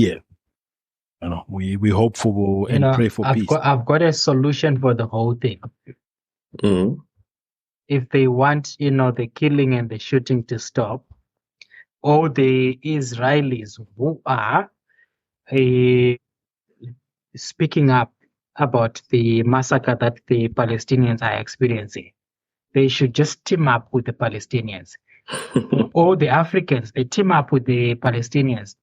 we hope for and pray for peace. I've got a solution for the whole thing. Mm-hmm. If they want, the killing and the shooting to stop, all the Israelis who are speaking up about the massacre that the Palestinians are experiencing, they should just team up with the Palestinians. All the Africans, they team up with the Palestinians.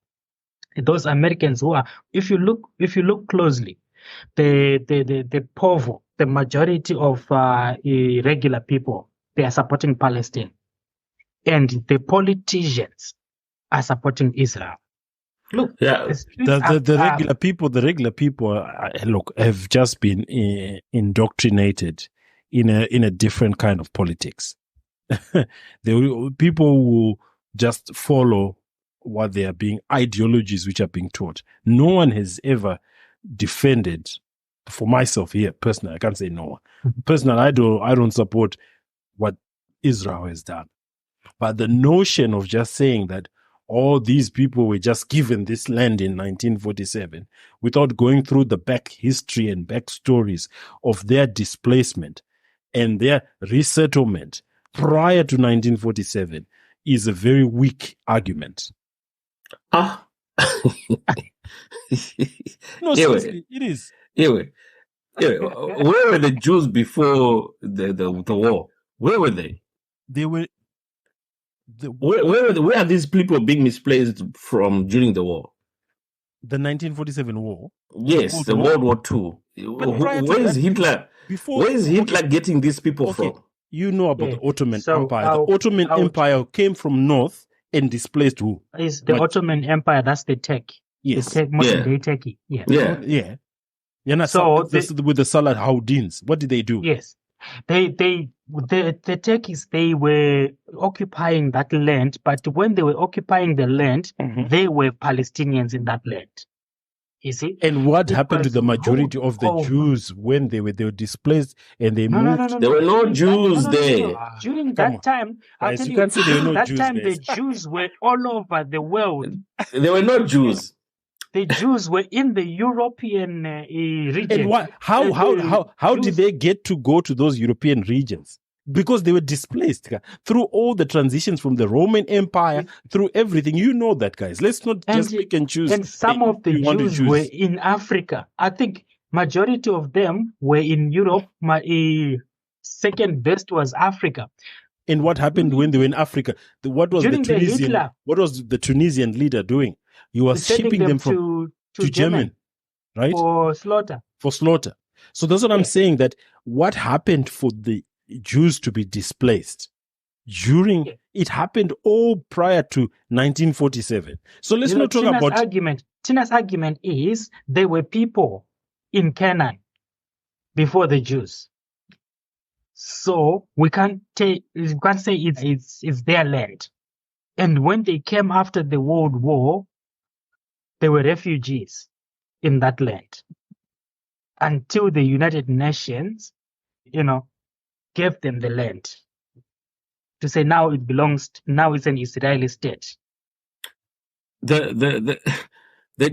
Those Americans who are, if you look closely, the poor, the majority of regular people, they are supporting Palestine, and the politicians are supporting Israel. Look, the regular people, look, have just been indoctrinated in a different kind of politics. The people will just follow what they are being, ideologies which are being taught. No one has ever defended, for myself here personally, I can't say no one. Personally, I don't support what Israel has done. But the notion of just saying that all these people were just given this land in 1947 without going through the back history and back stories of their displacement and their resettlement prior to 1947 is a very weak argument. No, seriously, it is. Where were the Jews before the war? Where were they? They were. Where are these people being misplaced from during the war? The 1947 war? Yes, the World War II. Where is Hitler? Where is Hitler getting these people from? You know about the Ottoman Empire. The Ottoman Empire came from north and displaced who? Is the Ottoman Empire, that's the Turkey. Yes. Modern day Turkey. Yeah. Yeah. You're not with the Salahuddins. What did they do? Yes. The Turkish, they were occupying that land, but when they were occupying the land, they were Palestinians in that land. You see? And what happened to the majority of the Jews when they were displaced and they moved? There were no Jews there. During that time, I'll tell you, that time the Jews were all over the world. There were no Jews. The Jews were in the European region. And how did they get to go to those European regions? Because they were displaced through all the transitions from the Roman Empire, through everything. You know that, guys. Let's not just pick and choose. And some of the Jews were in Africa. I think majority of them were in Europe. My second best was Africa. And what happened when they were in Africa? What was the Tunisian leader doing? He was shipping them to Germany, right? For slaughter. So that's what I'm saying, that what happened for the Jews to be displaced it happened all prior to 1947. So let's not talk about Tina's argument is there were people in Canaan before the Jews. So we can't say it's their land. And when they came after the World War, they were refugees in that land until the United Nations, gave them the land to say now now it's an Israeli state. The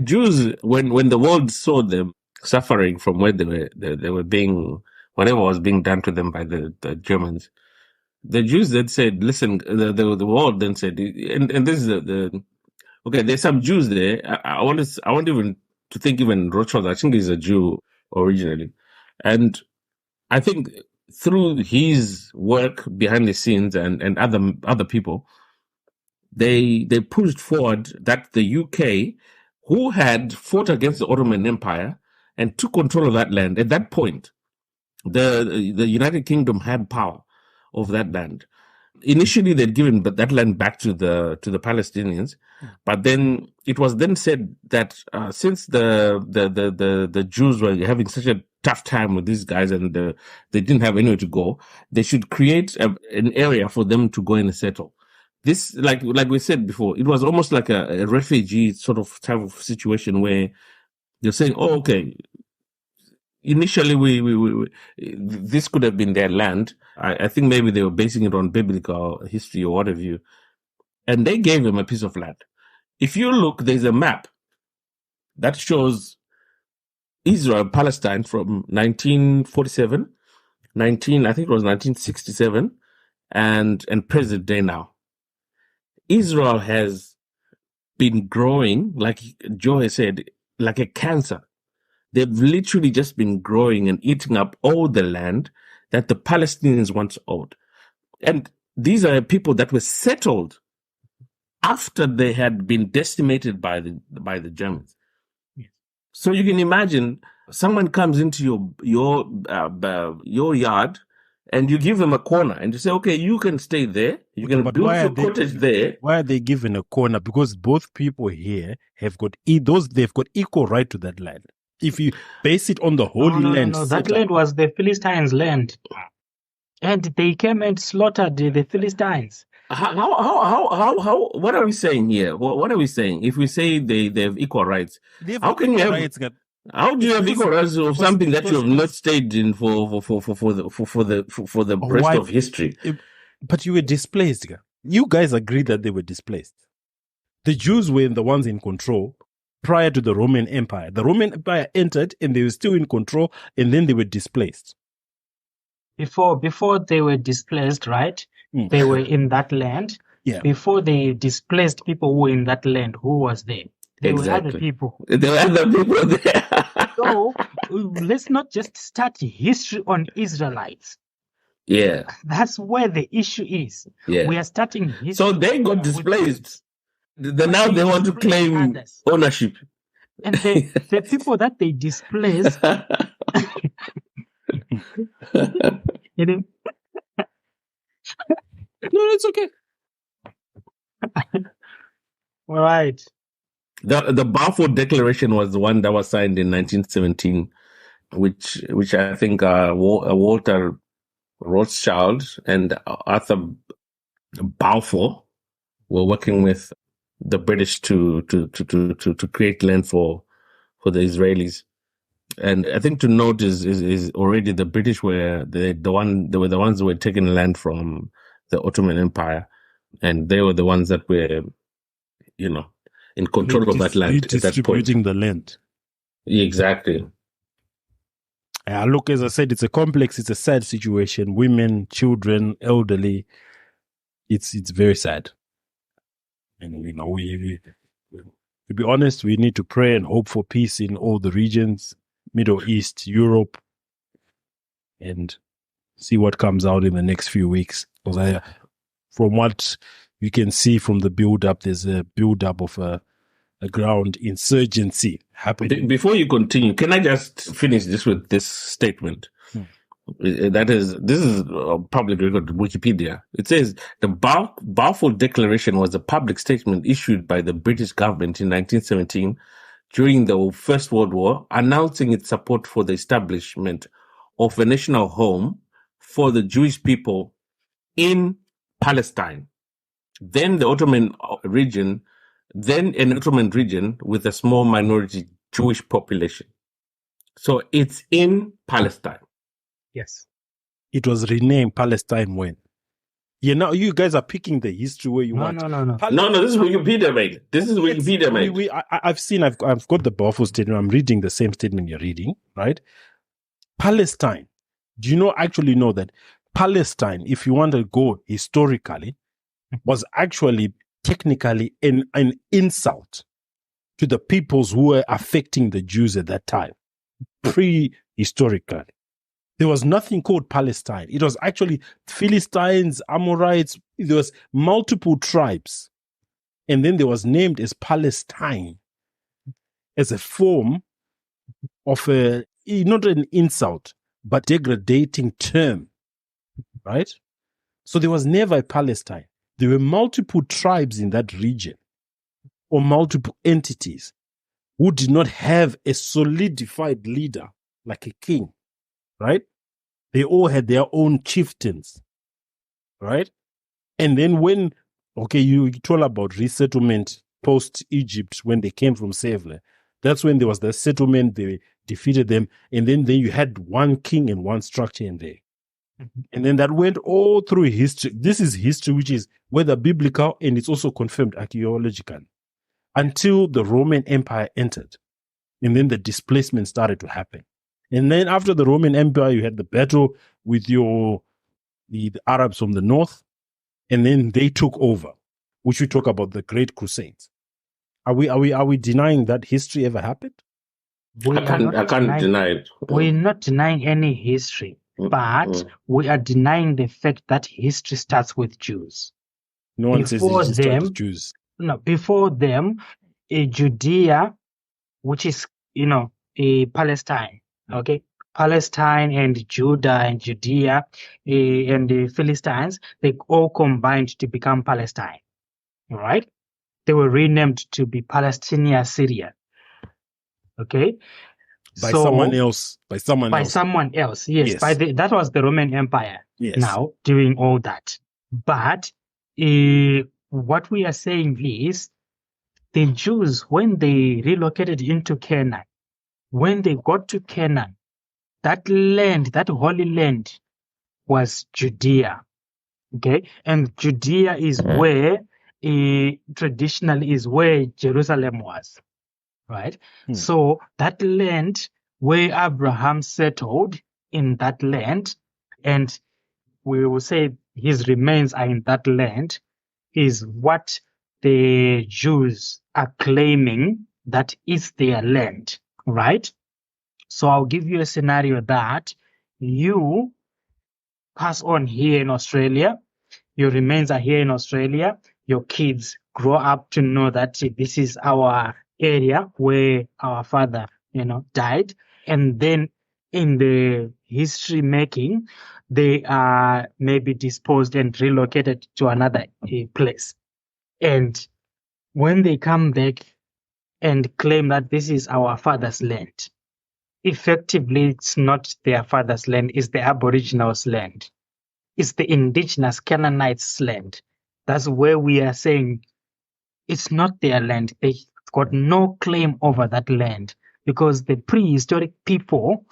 Jews, when the world saw them suffering from where they were being, whatever was being done to them by the Germans, the Jews then said, listen, the world then said, and this is okay, there's some Jews there. I want even to think even Rothschild, I think he's a Jew originally. And I think through his work behind the scenes and other people, they pushed forward that the UK, who had fought against the Ottoman Empire and took control of that land, at that point, the United Kingdom had power of that land. Initially, they'd given that land back to the Palestinians, but then it was then said that since the Jews were having such a tough time with these guys and they didn't have anywhere to go, they should create an area for them to go and settle. This, like we said before, it was almost like a refugee sort of type of situation where you're saying, "Oh, okay." Initially, we this could have been their land. I think maybe they were basing it on biblical history or whatever you. And they gave them a piece of land. If you look, there's a map that shows Israel, Palestine from 1947, I think it was 1967, and present day now. Israel has been growing, like Joe has said, like a cancer. They've literally just been growing and eating up all the land that the Palestinians once owned. And these are people that were settled after they had been decimated by the Germans. Yes. So you can imagine someone comes into your yard and you give them a corner and you say, okay, you can stay there. You can build your cottage there. Why are they given a corner? Because both people here have got they've got equal right to that land. If you base it on the Holy Land. No, that land was the Philistines' land. And they came and slaughtered the Philistines. How what are we saying here? What are we saying? If we say they have equal rights, how can you have rights? How do you have equal rights of something that you have not stayed in for the rest of history? But you were displaced. You guys agreed that they were displaced. The Jews were the ones in control prior to the Roman Empire. The Roman Empire entered and they were still in control, and then they were displaced. Before they were displaced, right? They were in that land. Yeah. Before they displaced people who were in that land, who was there? There were other people. There were other people there. So let's not just start history on Israelites. Yeah. That's where the issue is. Yeah. We are starting history. So they got displaced. Now they want to claim ownership. And the people that they displaced, you know. No, it's okay. All right. The Balfour Declaration was the one that was signed in 1917, which I think Walter Rothschild and Arthur Balfour were working with the British to create land for the Israelis. And I think to note is already the British were they were the ones who were taking land from the Ottoman Empire, and they were the ones that were, in control of that land at that point. Distributing the land. Exactly. Look, as I said, it's a sad situation. Women, children, elderly. It's very sad. And we to be honest, we need to pray and hope for peace in all the regions, Middle East, Europe, and see what comes out in the next few weeks. Because from what you can see from the build-up, there's a build-up of a ground insurgency happening. Before you continue, can I just finish this with this statement? This is a public record, Wikipedia. It says the Balfour Declaration was a public statement issued by the British government in 1917 during the First World War, announcing its support for the establishment of a national home for the Jewish people in Palestine, then an Ottoman region with a small minority Jewish population. So it's in Palestine. Yes. It was renamed Palestine when? You guys are picking the history where you want. No, this is Wikipedia, mate. I've got the Balfour statement. I'm reading the same statement you're reading, right? Palestine. Do you actually know that Palestine, if you want to go historically, was actually technically an insult to the peoples who were affecting the Jews at that time, prehistorically. There was nothing called Palestine. It was actually Philistines, Amorites. There was multiple tribes. And then there was named as Palestine as a form of not an insult, but degrading term, right? So there was never a Palestine. There were multiple tribes in that region or multiple entities who did not have a solidified leader like a king, right? They all had their own chieftains, right? And then you told about resettlement post-Egypt when they came from slavery. That's when there was the settlement, they defeated them, and then you had one king and one structure in there. Mm-hmm. And then that went all through history. This is history which is whether biblical and it's also confirmed archaeologically until the Roman Empire entered. And then the displacement started to happen. And then after the Roman Empire, you had the battle with the Arabs from the north, and then they took over, which we talk about the Great Crusades. Are we denying that history ever happened? I can't deny it. We're not denying any history, but we are denying the fact that history starts with Jews. No one says it starts with Jews. No, before them, Judea, which is Palestine. Okay, Palestine and Judah and Judea and the Philistines, they all combined to become Palestine. All right, they were renamed to be Palestinia, Syria. Okay, by someone else. Yes. That was the Roman Empire. Yes. Now doing all that, but what we are saying is the Jews, when they relocated into Canaan, when they got to Canaan, that land, that holy land, was Judea. Okay, and Judea is where traditionally is where Jerusalem was, right? So that land where Abraham settled in that land, and we will say his remains are in that land, is what the Jews are claiming that is their land, right? So I'll give you a scenario that you pass on here in Australia, your remains are here in Australia, your kids grow up to know that this is our area where our father, died. And then in the history making, they are maybe disposed and relocated to another place. And when they come back and claim that this is our father's land, effectively it's not their father's land, it's the Aboriginals' land. It's the indigenous Canaanites' land. That's where we are saying it's not their land. They got no claim over that land because the prehistoric people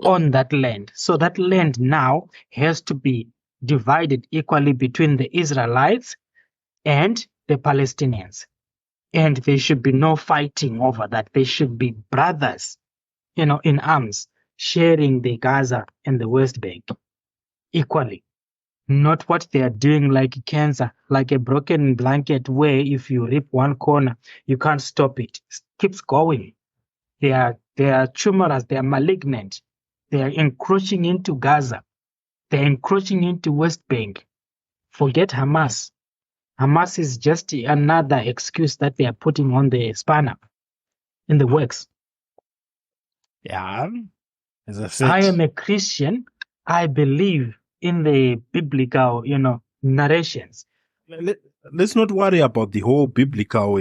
own that land. So that land now has to be divided equally between the Israelites and the Palestinians. And there should be no fighting over that. They should be brothers, in arms, sharing the Gaza and the West Bank equally. Not what they are doing like cancer, like a broken blanket where if you rip one corner, you can't stop it. It keeps going. They are tumorous, they are malignant. They are encroaching into Gaza. They're encroaching into West Bank. Forget Hamas. Hamas is just another excuse that they are putting on the spanner in the works. Yeah. As I said, I am a Christian. I believe in the biblical, narrations. Let's not worry about the whole biblical.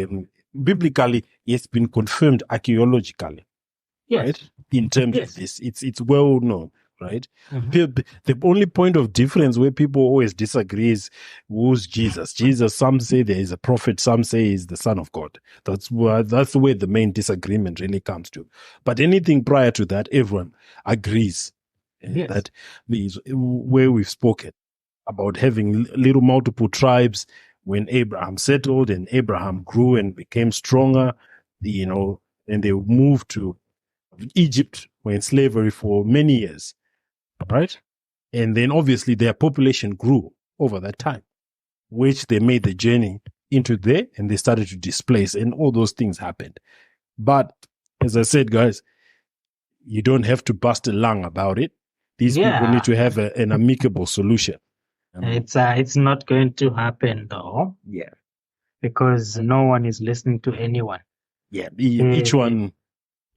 Biblically, it's been confirmed archaeologically, Yes. right? In terms of this, it's well known, right? Mhm. The only point of difference where people always disagree is who's Jesus. Jesus, some say there is a prophet, some say he's the Son of God. That's where the main disagreement really comes to. But anything prior to that, everyone agrees Yes. that is where we've spoken about having little multiple tribes when Abraham settled and Abraham grew and became stronger, and they moved to Egypt, were in slavery for many years, right? And then obviously their population grew over that time, which they made the journey into there and they started to displace, and all those things happened. But as I said, guys, you don't have to bust a lung about it. These people need to have an amicable solution. It's not going to happen though. Yeah. Because no one is listening to anyone. Yeah. Each one.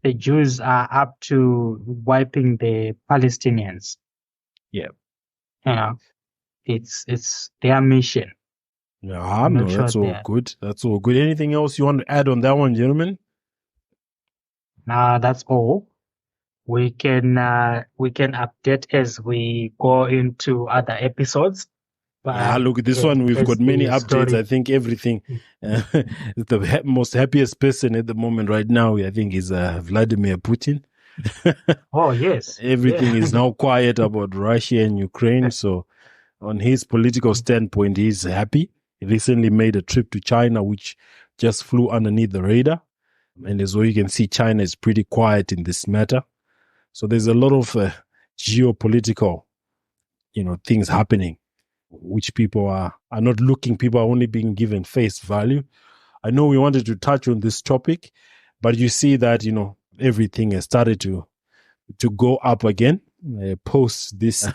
The Jews are up to wiping the Palestinians. Yeah. It's their mission. Yeah, no, that's all good. That's all good. Anything else you want to add on that one, gentlemen? Nah, that's all. We can update as we go into other episodes. But look, this one we've got many updates. I think everything. The most happiest person at the moment right now, I think, is Vladimir Putin. Oh yes, everything is now quiet about Russia and Ukraine. So, on his political standpoint, he's happy. He recently made a trip to China, which just flew underneath the radar. And as well, you can see China is pretty quiet in this matter. So there's a lot of geopolitical, things happening, which people are not looking. People are only being given face value. I know we wanted to touch on this topic, but you see that, everything has started to go up again post this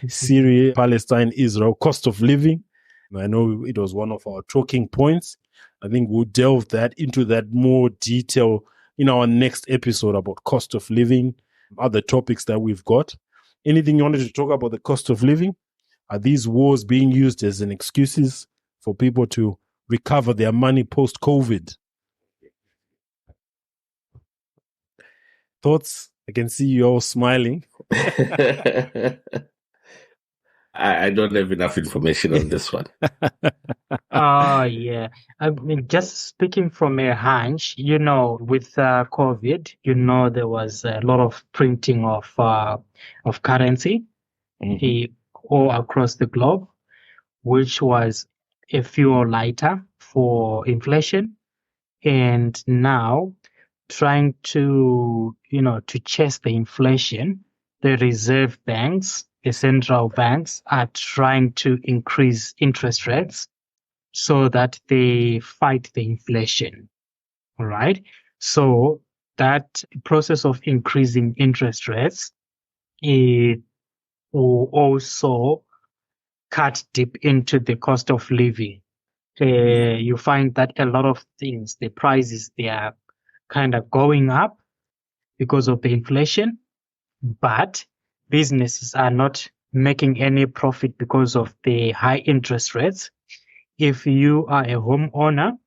Syria, Palestine, Israel cost of living. I know it was one of our talking points. I think we'll delve into that more detail in our next episode about cost of living, other topics that we've got. Anything you wanted to talk about the cost of living? Are these wars being used as an excuses for people to recover their money post-COVID? Thoughts? I can see you all smiling. I don't have enough information on this one. Yeah. I mean, just speaking from a hunch, with COVID, there was a lot of printing of currency all across the globe, which was a fuel lighter for inflation. And now trying to chase the inflation, the reserve banks, the central banks are trying to increase interest rates so that they fight the inflation. All right. So that process of increasing interest rates, it will also cut deep into the cost of living. You find that a lot of things, the prices, they are kind of going up because of the inflation, but businesses are not making any profit because of the high interest rates. If you are a homeowner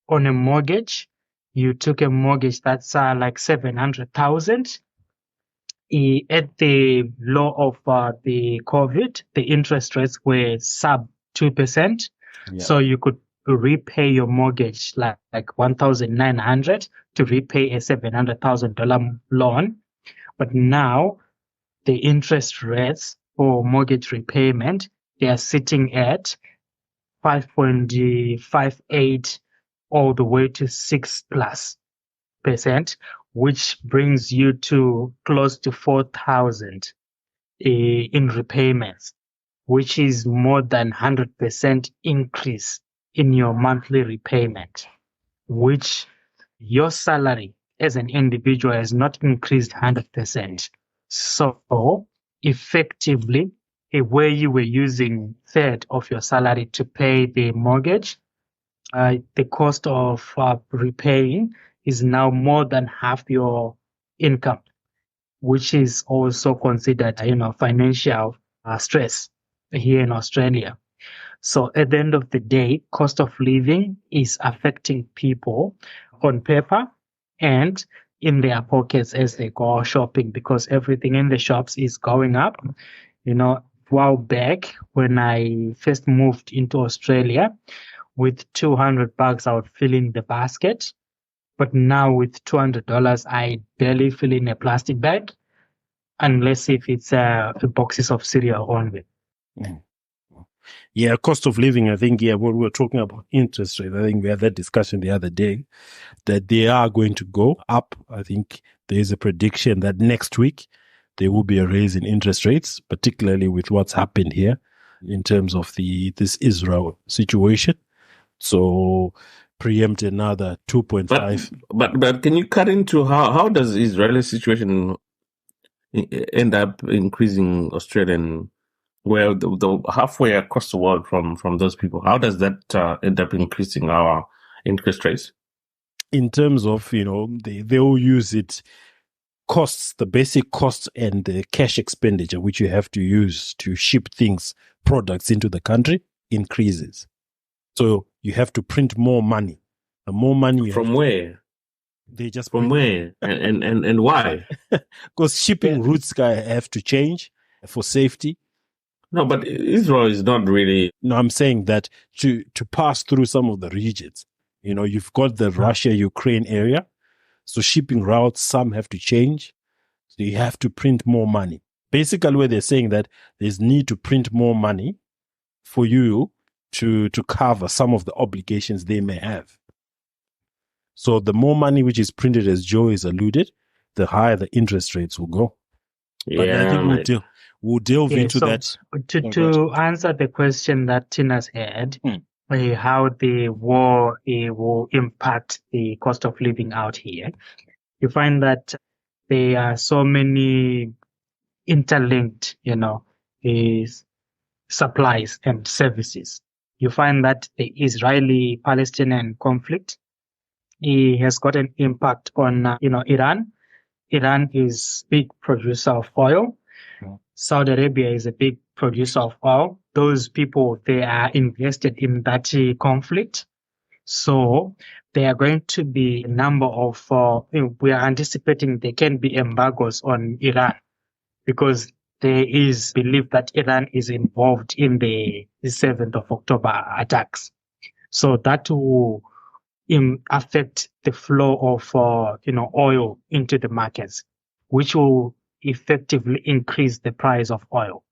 on a mortgage, you took a mortgage that's like 700,000. At the low of the COVID, the interest rates were sub 2%. Yeah. So you could repay your mortgage like 1,900 to repay a $700,000 loan. But now the interest rates for mortgage repayment, they are sitting at 5.58 all the way to 6+%, which brings you to close to 4,000 in repayments, which is more than 100% increase in your monthly repayment, which your salary as an individual has not increased 100%. So effectively, where you were using third of your salary to pay the mortgage, the cost of repaying is now more than half your income, which is also considered, financial stress here in Australia. So at the end of the day, cost of living is affecting people on paper and in their pockets as they go shopping, because everything in the shops is going up. A while back when I first moved into Australia, with $200, I would fill in the basket. But now with $200, I barely fill in a plastic bag, unless if it's boxes of cereal only. Mm. Yeah, cost of living, I think, when we were talking about interest rate, I think we had that discussion the other day that they are going to go up. I think there is a prediction that next week there will be a raise in interest rates, particularly with what's happened here in terms of this Israel situation. So preempt another 2.5. But can you cut into how does the Israeli situation end up increasing Australian, well, the halfway across the world from those people? How does that end up increasing our interest rates? In terms of, they will use it, costs, the basic costs and the cash expenditure, which you have to use to ship products into the country, increases. So you have to print more money. The more money from where? They just from where and why? Because shipping routes have to change for safety. No, but Israel is not really. No, I'm saying that to pass through some of the regions, you've got the Russia-Ukraine area. So shipping routes, some have to change. So you have to print more money. Basically, where they're saying that there's need to print more money for you to cover some of the obligations they may have. So the more money which is printed, as Joe is alluded, the higher the interest rates will go. Yeah, but I think we'll delve into that. To answer the question that Tina's had, how the war will impact the cost of living out here, you find that there are so many interlinked, supplies and services. You find that the Israeli-Palestinian conflict has got an impact on, Iran. Iran is a big producer of oil. Saudi Arabia is a big producer of oil. Those people, they are invested in that conflict. So there are going to be a number of, we are anticipating there can be embargoes on Iran, because there is belief that Iran is involved in the 7th of October attacks. So that will affect the flow of oil into the markets, which will effectively increase the price of oil.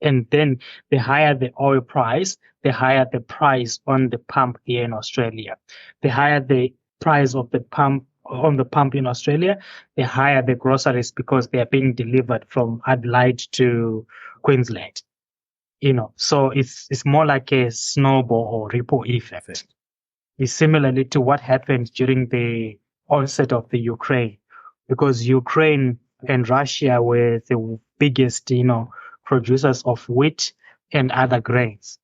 And then the higher the oil price, the higher the price on the pump here in Australia. The higher the price of the pump on the pump in Australia, the higher the groceries, because they are being delivered from Adelaide to Queensland. So it's more like a snowball or ripple effect. Is similarly to what happened during the onset of the Ukraine, because Ukraine and Russia were the biggest, producers of wheat and other grains,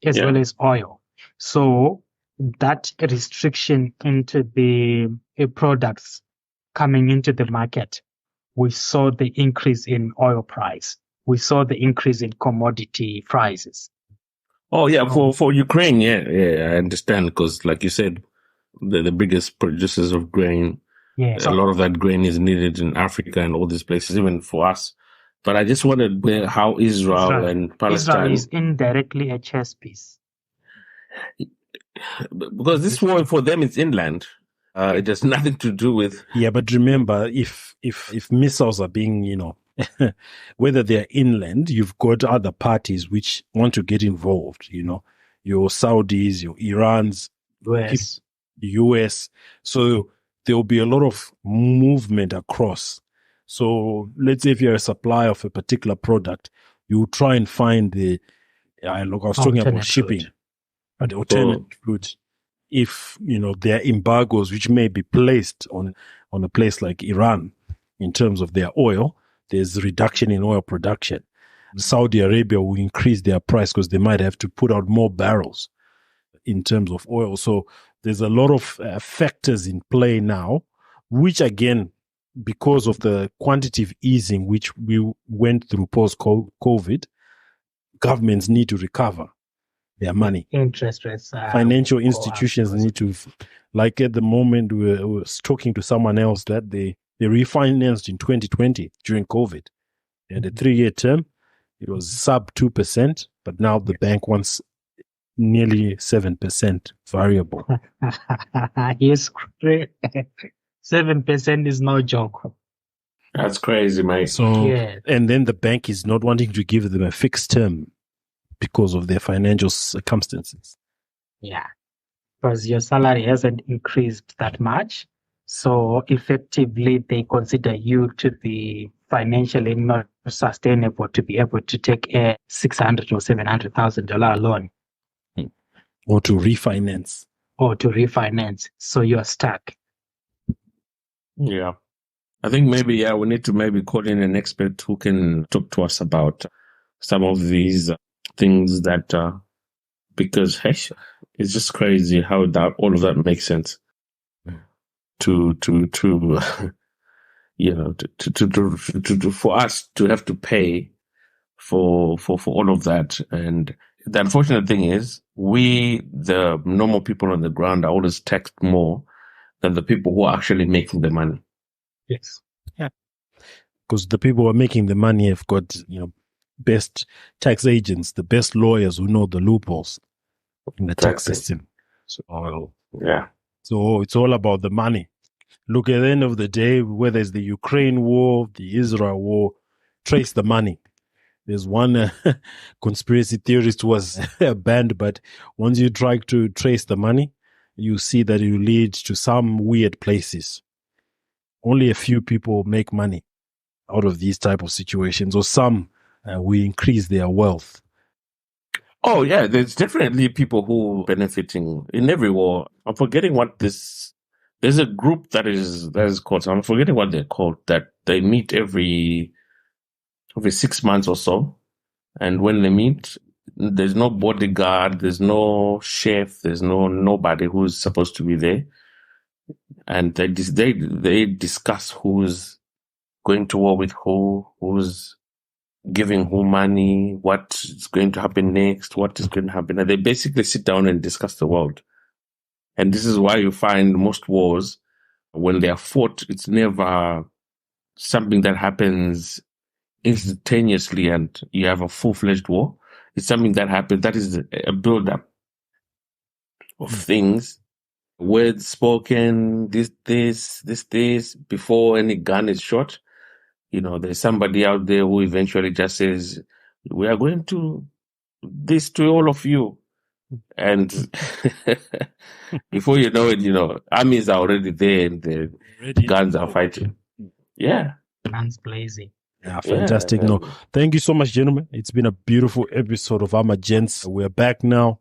as well as oil. So that restriction into the products coming into the market, we saw the increase in oil price. We saw the increase in commodity prices. Oh, yeah, for Ukraine, I understand, because like you said, the biggest producers of grain, a lot of that grain is needed in Africa and all these places, even for us. But I just wondered how Israel and Palestine... Israel is indirectly a chess piece. Because this war for them is inland. It has nothing to do with... Yeah, but remember, if missiles are being, whether they're inland, you've got other parties which want to get involved, your Saudis, your Irans, US. So there'll be a lot of movement across. So let's say if you're a supplier of a particular product, you try and find I was talking about shipping, the alternate route. If, there are embargoes which may be placed on a place like Iran in terms of their oil, there's a reduction in oil production. Saudi Arabia will increase their price because they might have to put out more barrels in terms of oil. So there's a lot of factors in play now, which again because of the quantitative easing which we went through post-COVID, governments need to recover their money. Interest rates. Financial institutions need to, like at the moment, we was talking to someone else that they refinanced in 2020 during COVID. They had a 3-year term. It was sub 2%, but now the bank wants nearly 7% variable. Yes, 7% is no joke. That's crazy, mate. So, Yeah. and then the bank is not wanting to give them a fixed term because of their financial circumstances. Yeah, because your salary hasn't increased that much. So effectively, they consider you to be financially not sustainable to be able to take a $600,000 or $700,000 loan. Or to refinance. So you're stuck. Yeah. I think maybe, we need to maybe call in an expert who can talk to us about some of these things that, because it's just crazy how that all of that makes sense to you know, to for us to have to pay for all of that. And the unfortunate thing is we, the normal people on the ground, are always taxed more than the people who are actually making the money. Yes. Yeah. Because the people who are making the money have got, best tax agents, the best lawyers who know the loopholes in the tax system. So, yeah. So it's all about the money. Look, at the end of the day, whether it's the Ukraine war, the Israel war, trace the money. There's one conspiracy theorist was banned, but once you try to trace the money, you see that it will lead to some weird places. Only a few people make money out of these type of situations, or some we increase their wealth. Oh yeah, there's definitely people who are benefiting in every war. I'm forgetting what this. There's a group that is called. I'm forgetting what they're called. That they meet every 6 months or so, and when they meet, there's no bodyguard, there's no chef, there's nobody who's supposed to be there, and they discuss who's going to war with who's giving who money, what is going to happen next, what is going to happen. And they basically sit down and discuss the world. And this is why you find most wars, when they are fought, it's never something that happens instantaneously and you have a full-fledged war. It's something that happens, that is a build-up of things, words spoken, this, before any gun is shot. There's somebody out there who eventually just says, we are going to this to all of you. And before you know it, armies are already there and the guns are fighting. Yeah. Guns blazing. Yeah, fantastic. Yeah. No, thank you so much, gentlemen. It's been a beautiful episode of Armored Gents. We're back now.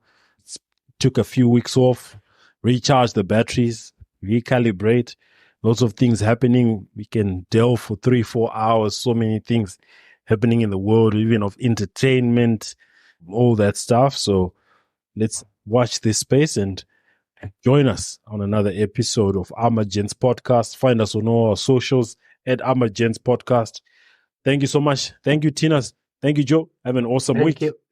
Took a few weeks off, recharge the batteries, recalibrate. Lots of things happening. We can delve for 3-4 hours. So many things happening in the world, even of entertainment, all that stuff. So let's watch this space and join us on another episode of Armored Gents Podcast. Find us on all our socials at Armored Gents Podcast. Thank you so much. Thank you, Tinas. Thank you, Joe. Have an awesome week. Thank you.